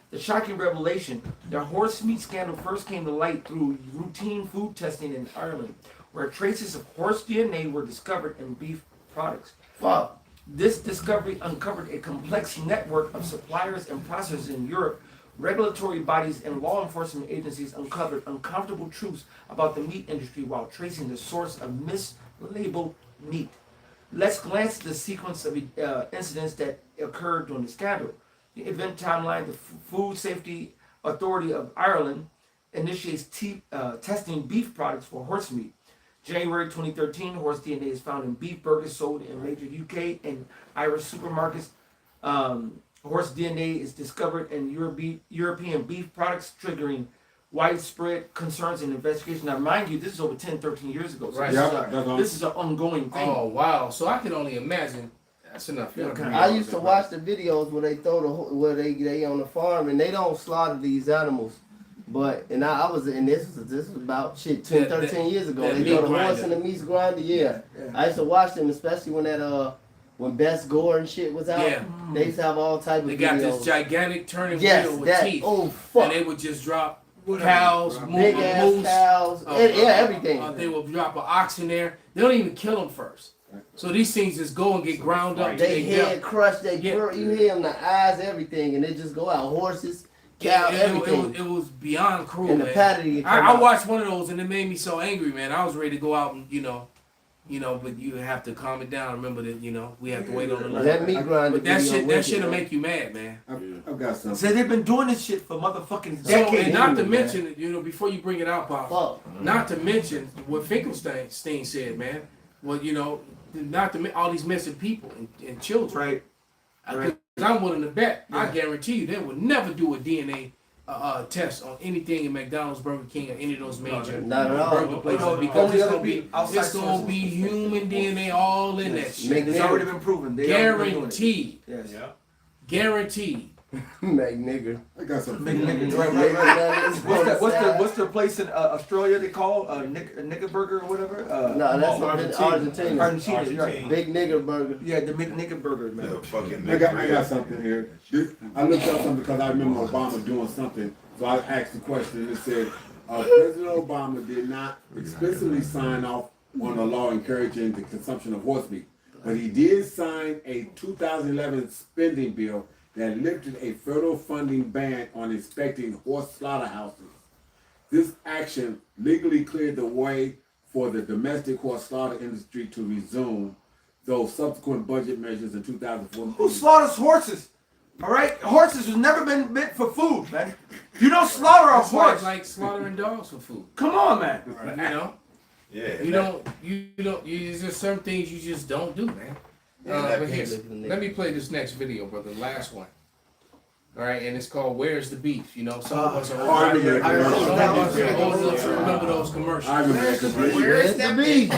The shocking revelation: the horse meat scandal first came to light through routine food testing in Ireland, where traces of horse DNA were discovered in beef products. Fuck. This discovery uncovered a complex network of suppliers and processors in Europe. Regulatory bodies and law enforcement agencies uncovered uncomfortable truths about the meat industry while tracing the source of mislabeled meat. Let's glance at the sequence of incidents that occurred during the scandal. The event timeline: the Food Safety Authority of Ireland initiates testing beef products for horse meat. January 2013, horse DNA is found in beef burgers sold in major UK and Irish supermarkets. Horse DNA is discovered in European beef products, triggering widespread concerns and investigation. Now, mind you, this is over 10, 13 years ago. So Right. this is an ongoing thing. Oh wow! So I can only imagine. That's enough. I used to watch the videos where they where they on the farm and they don't slaughter these animals. But I was this was about 10, 13 years ago. They throw the horse in the meat grinder. Yeah. I used to watch them, especially when Best Gore and shit was out. Yeah. They used to have all type of They videos. got this gigantic turning wheel with teeth. Oh fuck! And they would just drop cows, big ass moose, cows, everything. They will drop an ox in there. They don't even kill them first. So these things just go and get ground up. They head crushed. You hear them, the eyes, everything, and they just go out. Horses, cow, everything. It was beyond cruel, and the man. patty. I watched one of those and it made me so angry, man. I was ready to go out and but you have to calm it down. Remember that we have to wait on the Lord. That meat grinder. But that shit'll make you mad, man. I've got something. So they've been doing this shit for motherfucking So, decades. and not to mention, before you bring it out, Pop, not to mention what Finkelstein said, man. Well, not to all these missing people and children. Right. I'm willing to bet. Yeah. I guarantee you, they would never do a DNA test on anything in McDonald's, Burger King, or any of those major burger places because it's gonna be human DNA all in that shit. It's already been proven. Guaranteed. Yes. Yeah. Guaranteed. Make nigger. I got some. What's the place in Australia they call nigger burger or whatever? No, that's Argentina. Argentina, right? Big nigger burger. Yeah, the big nigger burger, man. I got something here. I looked up something because I remember Obama doing something. So I asked the question. It said President Obama did not explicitly sign off on a law encouraging the consumption of horse meat, but he did sign a 2011 spending bill that lifted a federal funding ban on inspecting horse slaughterhouses. This action legally cleared the way for the domestic horse slaughter industry to resume, though subsequent budget measures in 2014. Who slaughters horses? All right, horses have never been meant for food, man. You don't slaughter a horse. It's like slaughtering dogs for food. Come on, man. Yeah. You don't. There's just certain things you just don't do, man. But here, let me play this next video, brother. The last one. All right, and it's called "Where's the Beef?" Some of us are old enough to remember those commercials. Where's the beef?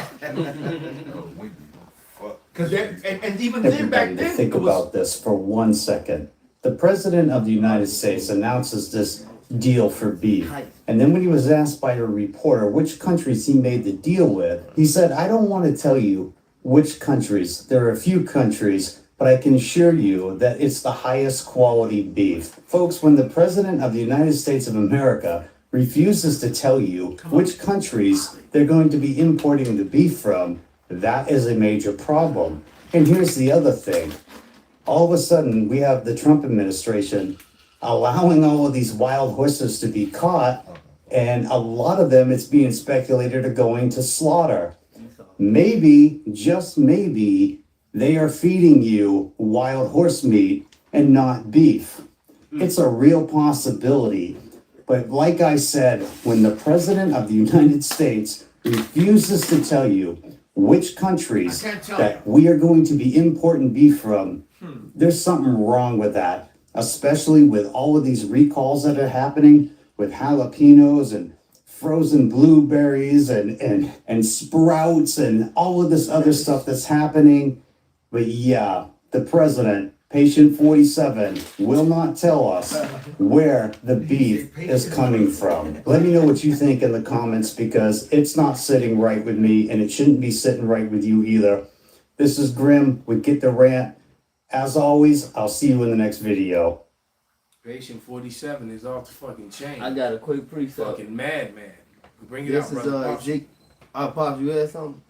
Because and even then, back then, think about this for 1 second. The President of the United States announces this deal for beef. And then when he was asked by a reporter which countries he made the deal with, he said, I don't want to tell you which countries. There are a few countries, but I can assure you that it's the highest quality beef. Folks, when the President of the United States of America refuses to tell you which countries they're going to be importing the beef from, that is a major problem. And here's the other thing. All of a sudden, we have the Trump administration allowing all of these wild horses to be caught, and a lot of them, it's being speculated, are going to slaughter. Maybe, just maybe, they are feeding you wild horse meat and not beef. It's a real possibility. But like I said, when the President of the United States refuses to tell you which countries that we are going to be importing beef from, there's something wrong with that, especially with all of these recalls that are happening with jalapenos and frozen blueberries and sprouts and all of this other stuff that's happening. But yeah, the president, patient 47, will not tell us where the beef is coming from. Let me know what you think in the comments, because it's not sitting right with me, and it shouldn't be sitting right with you either. This is Grim with Get the Rant. As always, I'll see you in the next video. Patient 47 is off the fucking chain. I got a quick precept. Fucking madman. Bring it out, brother. This is Pops, you had something?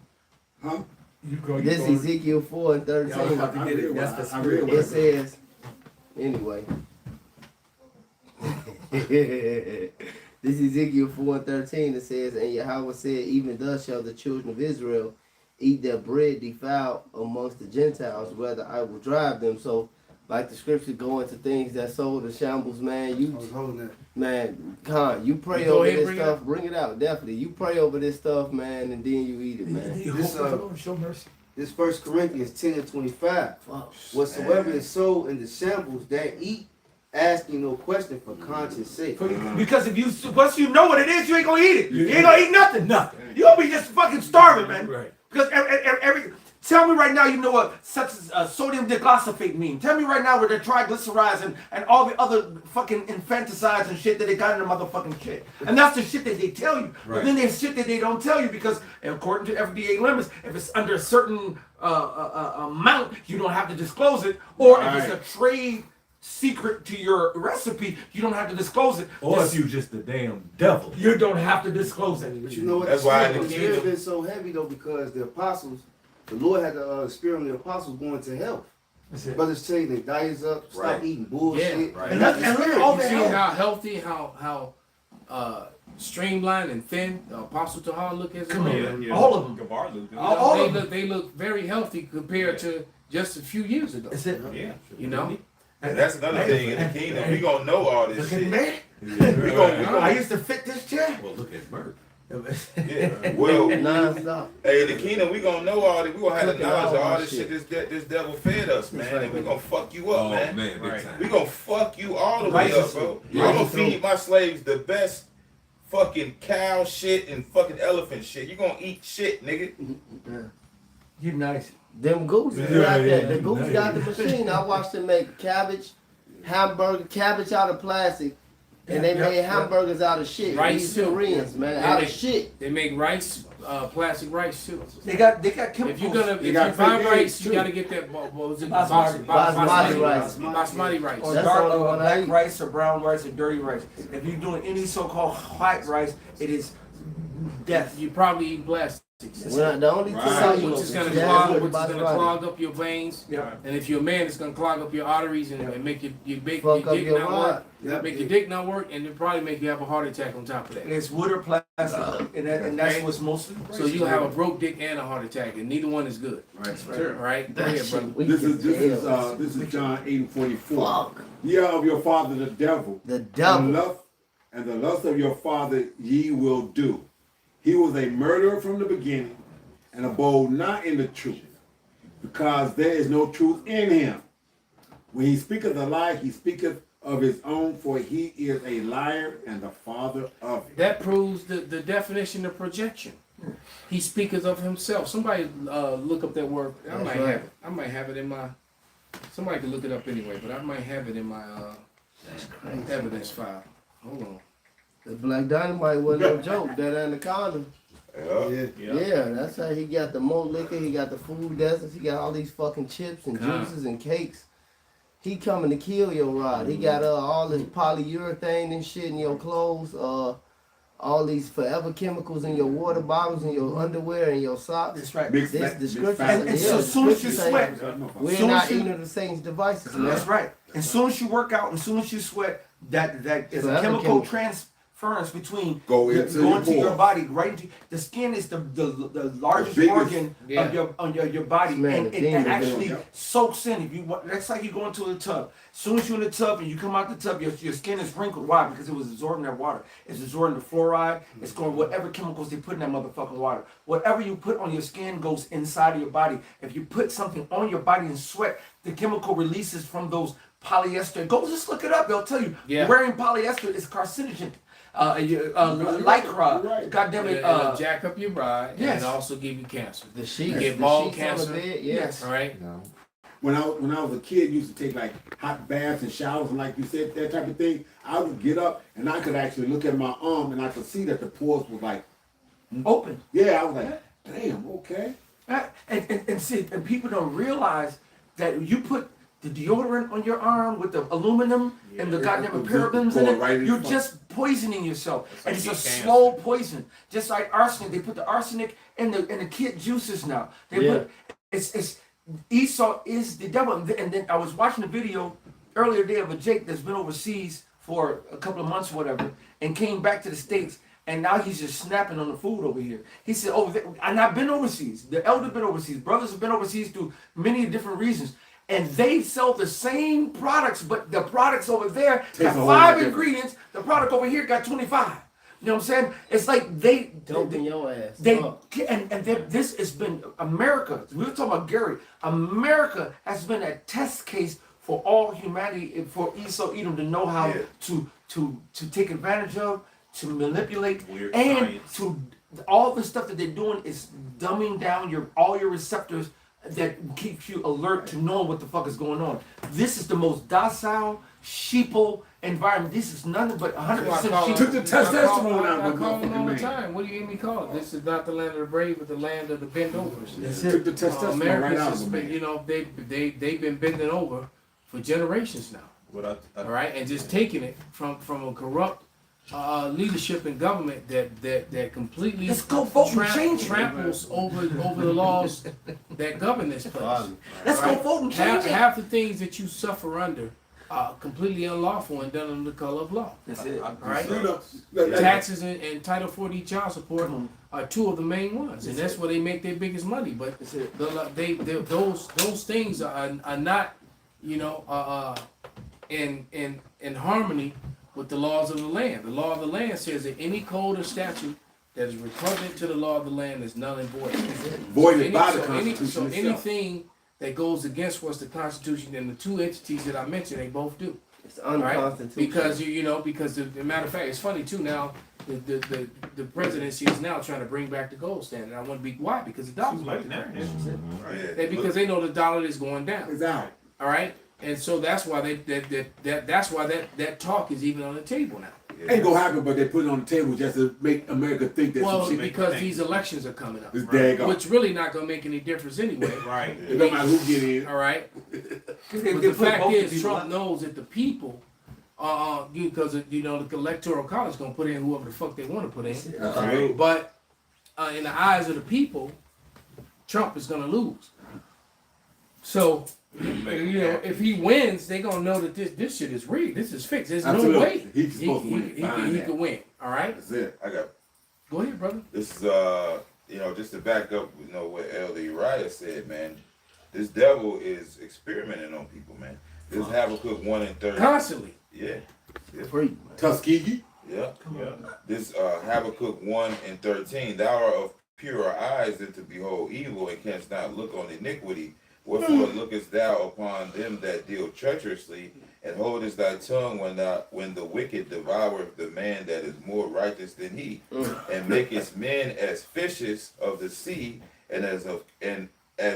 Huh? This is Ezekiel 4 and 13. It says, anyway. This is Ezekiel 4 and 13. It says, and Yahweh said, even thus shall the children of Israel eat their bread defiled amongst the Gentiles, whether I will drive them. So like the scriptures go into things that sow the shambles, man. I was holding that. Man, Con, you pray Go over ahead, this bring it stuff. Bring it out, definitely. You pray over this stuff, man, and then you eat it, man. Show mercy. This 1 Corinthians 10:25. Whatsoever is sold in the shambles that eat, asking no question for conscience sake. Because if you once you know what it is, you ain't gonna eat it. You ain't gonna eat nothing. You gonna be just fucking starving, man. Right. Because every tell me right now, you know what such as sodium diglyphosate mean. Tell me right now where the triglycerides and all the other fucking infanticides and shit that they got in the motherfucking shit. And that's the shit that they tell you. But then there's shit that they don't tell you because according to FDA limits, if it's under a certain amount, you don't have to disclose it. Or if it's a trade secret to your recipe, you don't have to disclose it. Or if you just the damn devil. You don't have to disclose it. But you know what? That's why the spirit has been so heavy though, because the apostles, the Lord had the spirit on the apostles going to hell. Brothers tell you their diets up, stop eating bullshit. Yeah, And look at all you the see hell. how healthy, how streamlined and thin Apostle Tahar look as Come well. on, all of them. Gabar looked good. All of them. They look very healthy compared to just a few years ago. That's it. Yeah. You know? And that's another thing in the kingdom. We gonna know all this Look at shit. me. I used to fit this chair. Well, look at Merc. Yeah. Well, Non-stop. hey, in the kingdom, we gonna know all this. We gonna have the Look at knowledge of all all this this shit this devil fed us, man. And we gonna fuck you up, Oh, man. man, big time. We gonna fuck you all the way up, bro. I'm gonna feed my slaves the best fucking cow shit and fucking elephant shit. You gonna eat shit, nigga. You nice. Them gooses got that. The goose got the machine. I watched them make cabbage out of plastic, and they made hamburgers out of shit. Rice These too. Koreans, man, They out of make- shit. They make rice, plastic rice too. They got chemicals. If you're gonna, if you got buy fake rice, eggs, you too. gotta get that. What was it? Basmati rice. Basmati rice. Or That's dark the only one I black eat. rice or brown rice or dirty rice. If you're doing any so-called white rice, it is death. You probably eat plastics. Well, the only thing I eat Which is gonna is clog, clog up your veins. Yeah. And if you're a man, it's gonna clog up your arteries and make your Fuck up dick your not rod. work. Make your dick not work, and it probably make you have a heart attack on top of that. It's wood or plastic, and that's what's mostly. So you have a broke dick and a heart attack, and neither one is good. Right? Go ahead, brother. This is John 8:44. Ye are of your father the devil. The devil. And the lust of your father ye will do. He was a murderer from the beginning, and abode not in the truth, because there is no truth in him. When he speaketh a lie, he speaketh of his own, for he is a liar and the father of it. That proves the definition of projection. He speaketh of himself. Somebody look up that word. I might have it. I might have it in my. Somebody can look it up anyway, but I might have it in my evidence file. Hold on. The Black Dynamite wasn't no joke. That anaconda. Yeah. Yeah, that's how he got the more liquor. He got the food deserts. He got all these fucking chips and juices and cakes. He coming to kill your rod. He got all this polyurethane and shit in your clothes. All these forever chemicals in your water bottles and your underwear and your socks. That's right. Mixed This fat- the scripture. And so as soon as you sweat, we're soon not as you- eating of the Satan's devices, man. That's right. As soon as you work out, as soon as you sweat, that is a Forever chemical chemical. transference between Go your- into going to your your pores. body, right into the skin is the largest biggest- organ of your body, Man, and the it thing is actually that- soaks in. If you that's like you go into a tub. As soon as you're in the tub and you come out the tub, your skin is wrinkled. Why? Because it was absorbing that water. It's absorbing the fluoride. It's going whatever chemicals they put in that motherfucking water. Whatever you put on your skin goes inside of your body. If you put something on your body and sweat, the chemical releases from those polyester. Go just look it up. They'll tell you. Yeah. Wearing polyester is carcinogen. Lycra. Goddamn it. It'll jack up your rod yes. and also give you cancer. The You sheets, get the ball sheets on cancer. the bed, Yes. All right. When I was a kid, used to take like hot baths and showers and like you said, that type of thing. I would get up and I could actually look at my arm and I could see that the pores was like Open. Yeah, I was like, damn, okay. And see, and people don't realize that you put the deodorant on your arm with the aluminum and the goddamn parabens in it, you're just poisoning yourself. And it's a slow poison. Just like arsenic. They put the arsenic in the kid juices now. They put it's Esau is the devil. And then I was watching a video earlier today of a Jake that's been overseas for a couple of months or whatever, and came back to the States. And now he's just snapping on the food over here. He said, and I've been overseas. The elder been overseas. Brothers have been overseas through many different reasons. and they sell the same products, but the products over there Tastes got a whole 5 lot different. ingredients. The product over here got 25. You know what I'm saying? It's like Doping your ass. this has been America. We were talking about Gary. America has been a test case for all humanity, for Esau Edom to know how to take advantage of, to manipulate, Weird and science. to all the stuff that they're doing is dumbing down all your receptors that keeps you alert to knowing what the fuck is going on. This is the most docile, sheeple environment. This is nothing but 100% sheep. Took the testosterone out I of the call them all the motherfucking man. time. What do you hear me call it? This is not the land of the brave, but the land of the bend overs. Took the testosterone right America's out just of the been, man. you know, they've been bending over for generations now. All right, and just taking it from a corrupt leadership and government that completely Let's go vote and change it. tramples over the laws that govern this place. Let's go vote and change it. Half the things that you suffer under are completely unlawful and done under the color of law. That's it. All right, Look, taxes and Title 40 child support are two of the main ones, and that's where they make their biggest money. But those things are not, you know, in harmony with the laws of the land. The law of the land says that any code or statute that is repugnant to the law of the land is null and void. Voided by the Constitution So itself. anything that goes against what's the Constitution and the two entities that I mentioned, they both do. It's All right? unconstitutional. Because because the matter of fact, it's funny too. Now the presidency is now trying to bring back the gold standard. I want to be why because the dollar's Like back that. there. Because they know the dollar is going down. It's out. All right, and so that's why that's why that talk is even on the table now. Ain't gonna happen, but they put it on the table just to make America think that Well, some shit. because these elections are coming up, It's daggone. which really not gonna make any difference anyway. Right. It don't matter who get in. All right. They But the put fact both is, people Trump up. knows that the people, because the electoral college gonna put in whoever the fuck they want to put in. Absolutely. But in the eyes of the people, Trump is gonna lose. So if he wins, they gonna know that this shit is rigged. This is fixed. There's Absolutely. no way He's supposed to win. he Fine. can win. All right. That's it. I got. Go ahead, brother. This is just to back up, what Elder Uriah said, man. This devil is experimenting on people, man. This Habakkuk 1:30. Constantly. Yeah. Free. Tuskegee. Yeah. This Habakkuk 1:13. Thou art of purer eyes than to behold evil, and canst not look on iniquity. Wherefore lookest thou upon them that deal treacherously, and holdest thy tongue when the wicked devoureth the man that is more righteous than he, and makest men as fishes of the sea, and as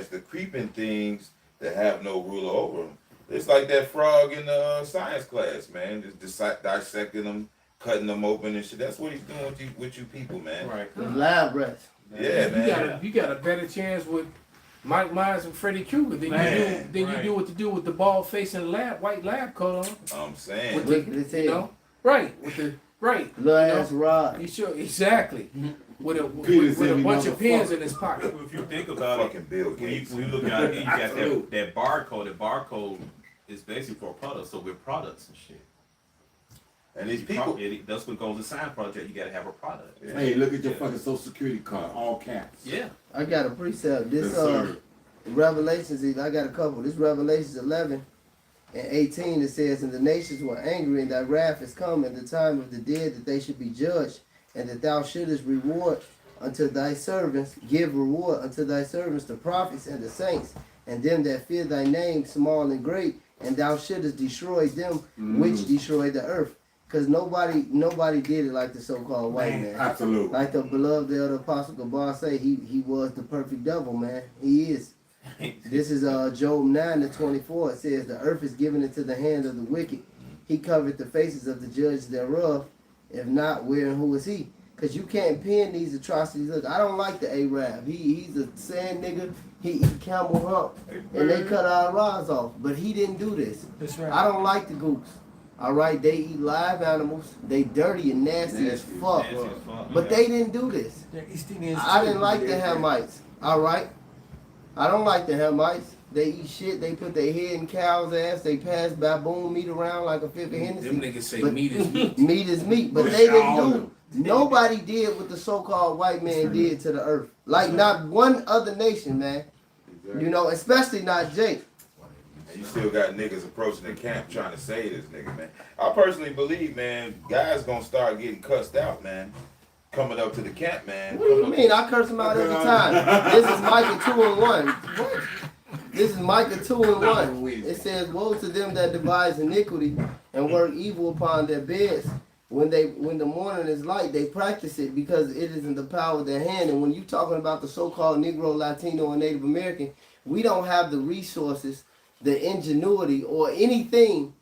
the creeping things that have no ruler over them. It's like that frog in the science class, man. Just dissecting them, cutting them open and shit. That's what he's doing with you people, man. Right. The lab rats. Yeah, man. You got a better chance with Mike Myers and Freddy Krueger than you do what to do with the bald face and white lab coat on. I'm saying. With Look at his head. you know, right with the right. Little you know? ass rod. You sure exactly with a Peterson, bunch of motherfucker. pens in his pocket. If you think about it, Fucking Bill when you Gates. look out here, you got that barcode. The barcode is basically for a product, so we're products and shit. And these people. That's what goes to sign project. You got to have a product. Hey, look at your fucking Social Security card, all caps. Yeah. I got a precept. This Yes, sir. Revelations, I got a couple. This Revelations 11 and 18, it says, and the nations were angry, and thy wrath is come, and the time of the dead that they should be judged, and that thou shouldest reward unto thy servants, give reward unto thy servants, the prophets and the saints, and them that fear thy name, small and great, and thou shouldest destroy them which destroy the earth. Because nobody did it like the so-called white man. Absolutely. Like the beloved elder Apostle Gabar say, he was the perfect devil, man. He is. This is Job 9:24. It says, the earth is given into the hand of the wicked. He covered the faces of the judges thereof. If not, where and who is he? Because you can't pin these atrocities. Look, I don't like the Arab. He's a sand nigga. He eat camel hump. And they cut our rods off. But he didn't do this. That's right. I don't like the Gooks. All right, they eat live animals. They dirty and nasty as fuck. But they didn't do this. I didn't like the Hamites. All right, I don't like the Hamites. They eat shit. They put their head in cow's ass. They pass baboon meat around like a fifth of Hennessy. Them niggas say But meat is meat. meat is meat, but they didn't do. Nobody did what the so-called white man did to the earth. Like not one other nation, man. You know, especially not Jake. And you still got niggas approaching the camp trying to save this nigga, man. I personally believe, man, guys gonna start getting cussed out, man. Coming up to the camp, man. What do you mean? I curse him out every time. This is Micah 2:1. What? This is Micah 2:1. It says, "Woe to them that devise iniquity and work evil upon their beds. When the morning is light, they practice it because it is in the power of their hand." And when you talking about the so-called Negro, Latino, and Native American, we don't have the resources, the ingenuity, or anything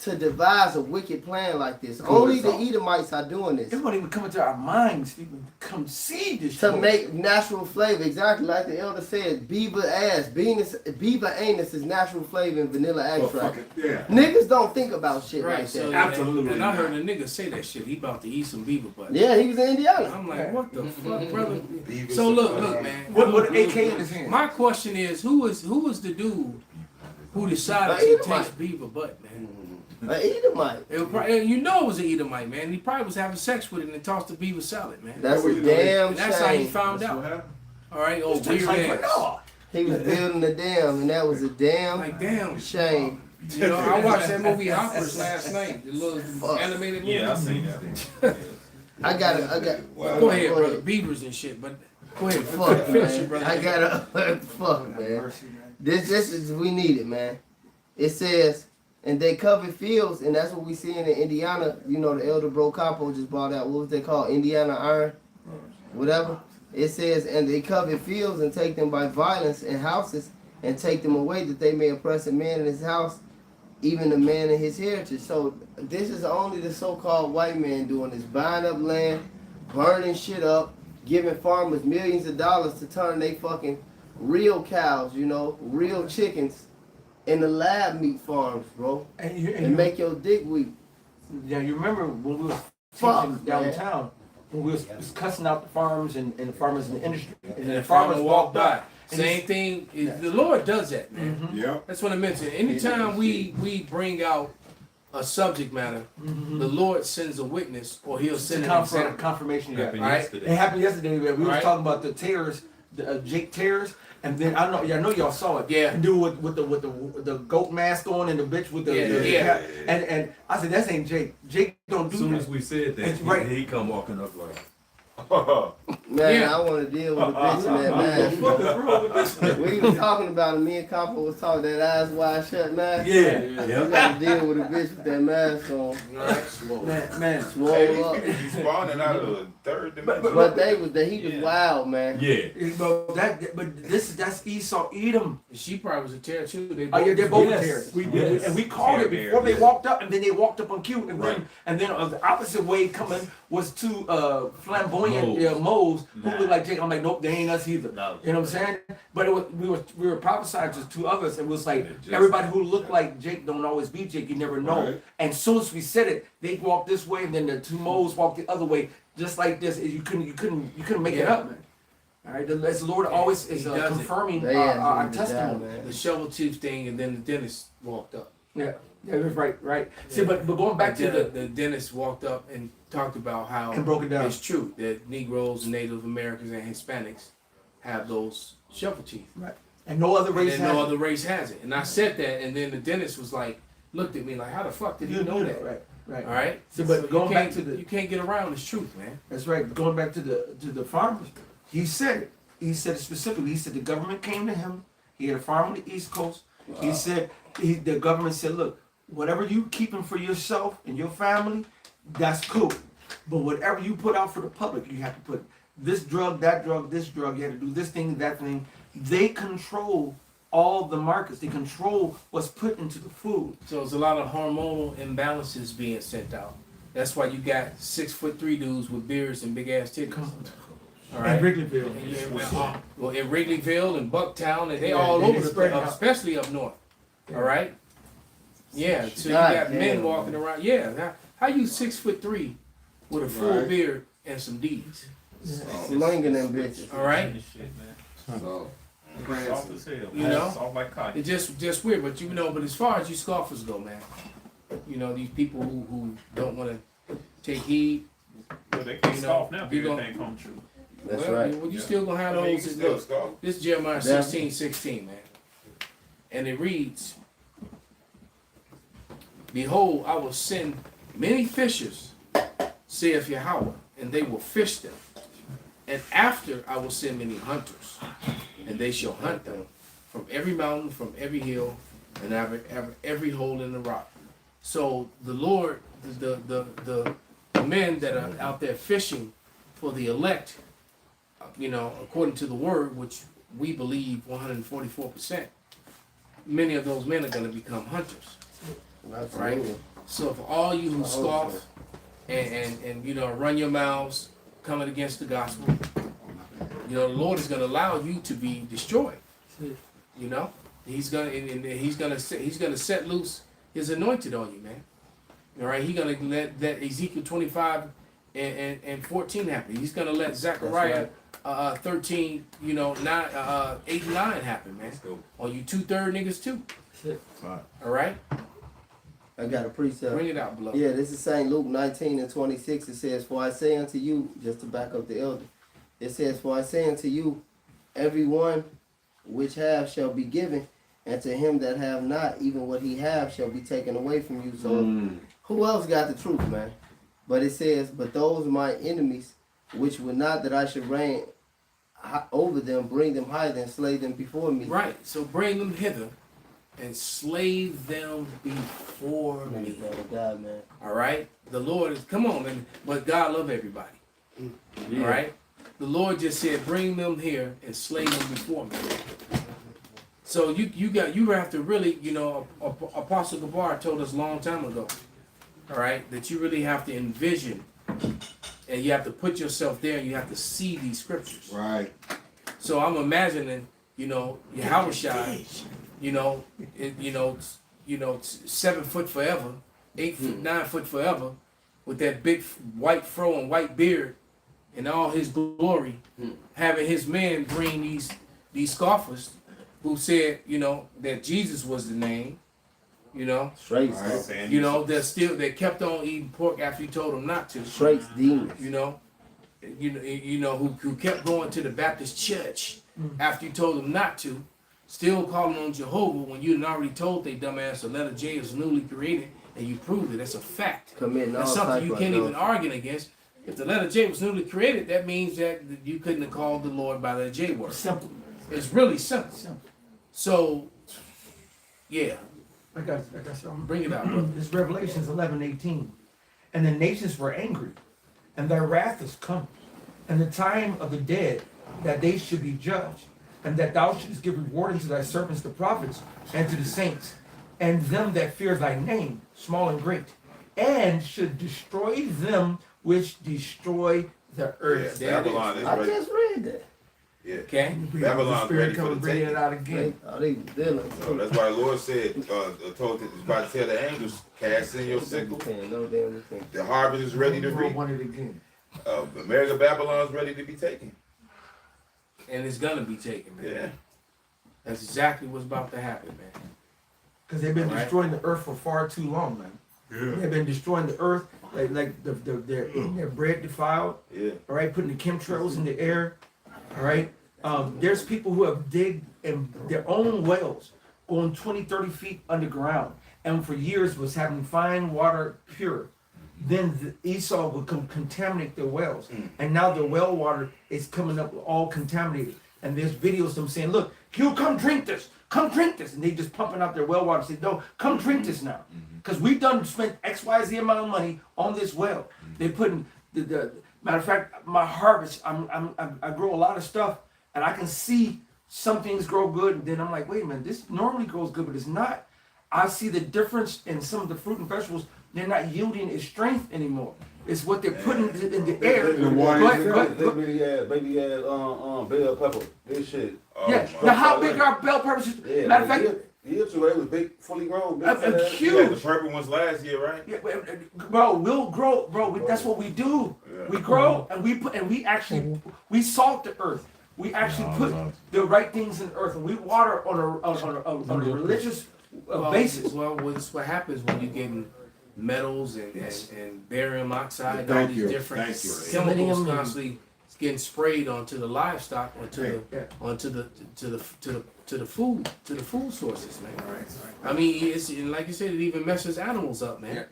to devise a wicked plan like this. Only the Edomites are doing this. It won't even come into our minds to even conceive this To shit. make natural flavor, exactly like the elder said, beaver ass, beaver anus is natural flavor in vanilla extract. Yeah. Niggas don't think about shit Right, like so, that. Absolutely. And I heard a nigga say that shit. He about to eat some beaver butt. Yeah, he was in Indiana. I'm like, what the fuck, brother? Beaver So look, supply. man. What AK in his hand? My question is, who was the dude who decided An to Edomite. taste beaver butt, man? An Edomite. It was probably, you know it was an Edomite, man. He probably was having sex with it and tossed the beaver salad, man. That's a damn And that's how he shame. found out. All right, oh, Just weird like, ass. no. He was building the dam, and that was a damn Like, damn. shame. You know, I watched that movie Hoppers last night. The little Fuck. animated movie. Yeah, I seen that. I got. Go ahead, brother. Beavers and shit, but go ahead. Fuck, Finish it, man. brother. I gotta. Fuck, man. This is we need it, man. It says, and they covered fields, and that's what we see in Indiana. You know, the elder Bro Capo just brought out, what was they called? Indiana Iron? Whatever. It says, and they covered fields and take them by violence and houses and take them away that they may oppress a man in his house, even a man in his heritage. So this is only the so-called white man doing this, buying up land, burning shit up, giving farmers millions of dollars to turn they fucking real cows, you know, real chickens in the lab meat farms, bro, and make your dick weak. Yeah, you remember when we was Fuck, teaching downtown, when we was cussing out the farms and the farmers in the industry, and And the farmers walked by. and Same thing. The Lord does that, man. Yep. That's what I mentioned. Anytime we bring out a subject matter, the Lord sends a witness, or He'll send an example. confirmation. Yeah. Happened Right. yesterday. It happened yesterday. We was Right. talking about the terrors, Jake terrors, and then I know y'all saw it. Yeah. The dude with the goat mask on and the bitch with the Yeah. and I said that ain't Jake. Jake don't do As soon that. as we said that, It's right. he come walking up like, Man, Yeah. I want to deal with a bitch in that mask. What is wrong with this? We was talking about it. Me and Capo was talking that eyes wide shut mask. Yeah. You got to deal with a bitch with that mask on. Man. Swole Hey, these up. people be spawning out of the third dimension. But he was wild, man. yeah. But that's Esau Edom. She probably was a terror too. They Oh yeah, they're both Yes. terrorists. Yes. And we called it before they walked up, and then they walked up on cue, and then the opposite way coming was two flamboyant moles who looked like Jake. I'm like, nope, they ain't us either. No. You know what I'm saying? But it was, we were prophesying to two others. It was like Just- everybody who looked like Jake don't always be Jake. You never know. Right. And soon as we said it, they walked this way, and then the two moles walked the other way, just like this. You couldn't make it up, man. All right, the Lord always is He does it. confirming They our had to do the job, testimony. man. The shovel tooth thing, and then the dentist walked up. Yeah, that's right. See, but going back to the dentist walked up and talked about how And broke it down. it's true that Negroes, Native Americans, and Hispanics have those shovel teeth. and no other race and has no it. other race has it. And I said that, and then the dentist was like, looked at me like, how the fuck did you know that? Right. All right. So, but you going back can't- to the you can't get around this truth, man. That's right. Going back to the farmers, he said it. He said it specifically. He said the government came to him. He had a farm on the East Coast. He said the government said, look, whatever you keeping for yourself and your family, that's cool. But whatever you put out for the public, you have to put this drug, that drug, this drug. You have to do this thing, that thing. They control all the markets. They control what's put into the food. So there's a lot of hormonal imbalances being sent out. That's why you got 6'3" dudes with beards and big ass titties. All right. And Wrigleyville. And well, in Wrigleyville and Bucktown, and they Yeah, all they over the spread place, out. especially up north. All right. Yeah. So you God got men damn. walking around. Yeah. Now, how you 6'3" with a full Right. beard and some D's? Slinging them bitches. All right. Soft as hell. You know? Soft like cotton. It's just weird, but you know. But as far as you scoffers go, man, you know these people who don't want to take heed. But they can't You know, scoff now. you People gonna- ain't come true. That's well, right. Well, you still gonna have I mean, you those. can still Look, scoff. this is Jeremiah Yeah. 16:16, man, and it reads, Behold, I will send many fishers, saith Yahweh, and they will fish them. And after I will send many hunters, and they shall hunt them from every mountain, from every hill, and every hole in the rock. So the Lord, the men that are out there fishing for the elect, according to the word, which we believe 144%, many of those men are going to become hunters. Right? So for all you who scoff and run your mouths coming against the gospel, the Lord is going to allow you to be destroyed. He's gonna set loose his anointed on you, man. All right, he's gonna let that Ezekiel 25 and 14 happen. He's gonna let Zechariah 13, 8 and 9 happen, man. On you 2/3 niggas too. All right. I got a precept. Bring it out, beloved. Yeah, this is St. Luke 19 and 26. It says, "For I say unto you," just to back up the elder, it says, "For I say unto you, everyone which have shall be given, and to him that have not, even what he have shall be taken away from you." So who else got the truth, man? But it says, "But those my enemies, which would not that I should reign over them, bring them hither and slay them before me." Right. So bring them hither and slave them before me. God, man. All right. The Lord is, come on, man. But God love everybody. Yeah. All right. The Lord just said, bring them here and slay them before me. So you have to really, Apostle Gabar told us a long time ago, all right, that you really have to envision and you have to put yourself there and you have to see these scriptures. Right. So I'm imagining, Yahushua, 7 foot forever, 8 foot, 9 foot forever, with that big white fro and white beard and all his glory, having his men bring these scoffers who said, that Jesus was the name, Straight, they kept on eating pork after you told them not to. Straight demons. Who kept going to the Baptist church after you told them not to, still calling on Jehovah when you had already told they dumbass the letter J is newly created, and you proved it. That's a fact. That's something you can't even argue against. If the letter J was newly created, that means that you couldn't have called the Lord by the J word. Simple. It's really simple. So, yeah. I got something. Bring it out, brother. It's Revelations 11:18. "And the nations were angry, and their wrath is come, and the time of the dead, that they should be judged, and that thou shouldest give reward unto thy servants the prophets, and to the saints, and them that fear thy name, small and great, and should destroy them which destroy the earth." Yeah, Babylon is ready. I just read that. Yeah. Okay. Babylon's ready for the bring it taking. out again. They dealing. So that's why the Lord said, told was about to tell the angels, cast in your sickle. No damn thing. The harvest is ready to reap. Want it again. America, Babylon's ready to be taken. And it's gonna be taken, man. Yeah. That's exactly what's about to happen, man. Because they've been Right. destroying the earth for far too long, man. Yeah. They've been destroying the earth, like they're eating their bread defiled. Yeah. All right, putting the chemtrails in the air. All right. There's people who have digged in their own wells, going 20, 30 feet underground, and for years was having fine water pure. Then Esau would contaminate their wells, and now the well water is coming up all contaminated. And there's videos of them saying, "Look, you come drink this, and they just pumping out their well water. Say, "No, come drink this now, because we've done spent XYZ amount of money on this well." They putting the matter of fact, my harvest, I grow a lot of stuff, and I can see some things grow good, and then I'm like, wait a minute, this normally grows good, but it's not. I see the difference in some of the fruit and vegetables. They're not yielding its strength anymore. It's what they're putting in the air. Maybe add bell pepper. This shit. Yeah. Now how big are bell peppers? Yeah, Matter of fact, year two, they was big, fully grown. Big huge. You had the purple ones last year, right? Yeah, bro, we'll grow, bro. That's what we do. Yeah. We grow and we actually salt the earth. We actually put the right things in the earth, and we water on a religious basis. Well, that's what happens when you're getting metals and barium oxide, all Thank these you. different Thank you. chemicals constantly getting sprayed onto the livestock, onto the food sources, man. I mean, it's like you said, it even messes animals up, man.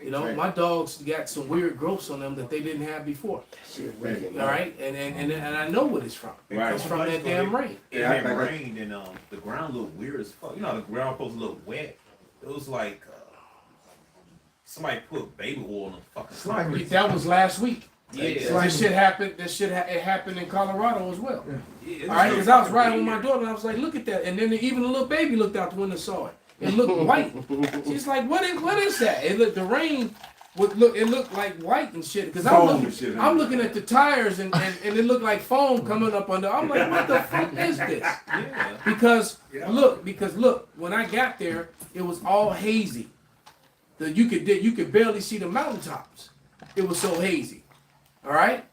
You know, my dogs got some weird growths on them that they didn't have before. All right, and I know what it's from. It's from that damn rain. It had rained and the ground looked weird as fuck. You know, the ground supposed to look wet. It was like somebody put baby oil on the fucking concrete. That was last week. Yeah, this shit happened. It happened in Colorado as well. All right, because I was riding with my daughter and I was like, look at that. And then even the little baby looked out the window and saw it. It looked white. She's like, what is that? It looked, the rain would look. It looked like white and shit. Because I'm looking at the tires and it looked like foam coming up under. I'm like, what the fuck is this? Yeah. Because look, when I got there, it was all hazy. You could barely see the mountaintops. It was so hazy. All right,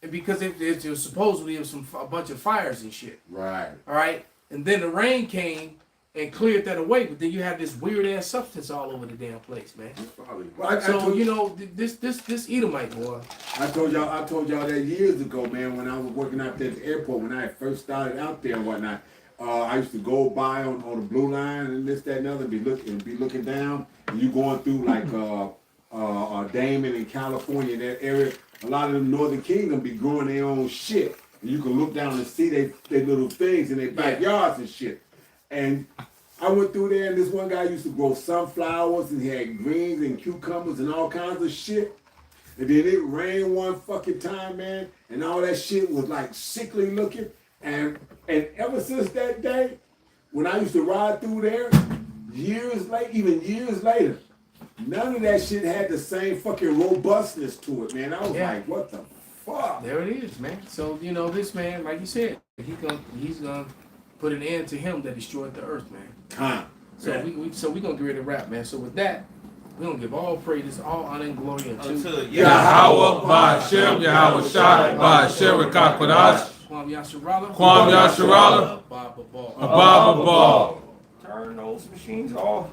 and because it was supposedly a bunch of fires and shit. Right. All right, and then the rain came and cleared that away, but then you have this weird ass substance all over the damn place, man. Well, So you know this Edomite boy. I told y'all that years ago, man, when I was working out there at the airport, when I first started out there and whatnot. I used to go by on the blue line and this, that, and other, be looking down, and you going through like Damon in California, that area. A lot of the Northern Kingdom be growing their own shit, and you can look down and see they little things in their backyards and shit. And I went through there, and this one guy used to grow sunflowers, and he had greens and cucumbers and all kinds of shit. And then it rained one fucking time, man, and all that shit was like sickly looking. And ever since that day, when I used to ride through there, years later, none of that shit had the same fucking robustness to it, man. I was like, what the fuck? There it is, man. So you know this man, like you said, he's gonna put an end to him that destroyed the earth, man. So we gonna get ready to wrap, man. So with that, we're gonna give all praise, all honor and glory unto Yahweh, Ba'Shem, Yahweh Shai, Ba'Shem, Rekakwadash, Kwam Yasharala, Kwam Yasharala, Ababa Ball. Ababa Ball. Turn those machines off.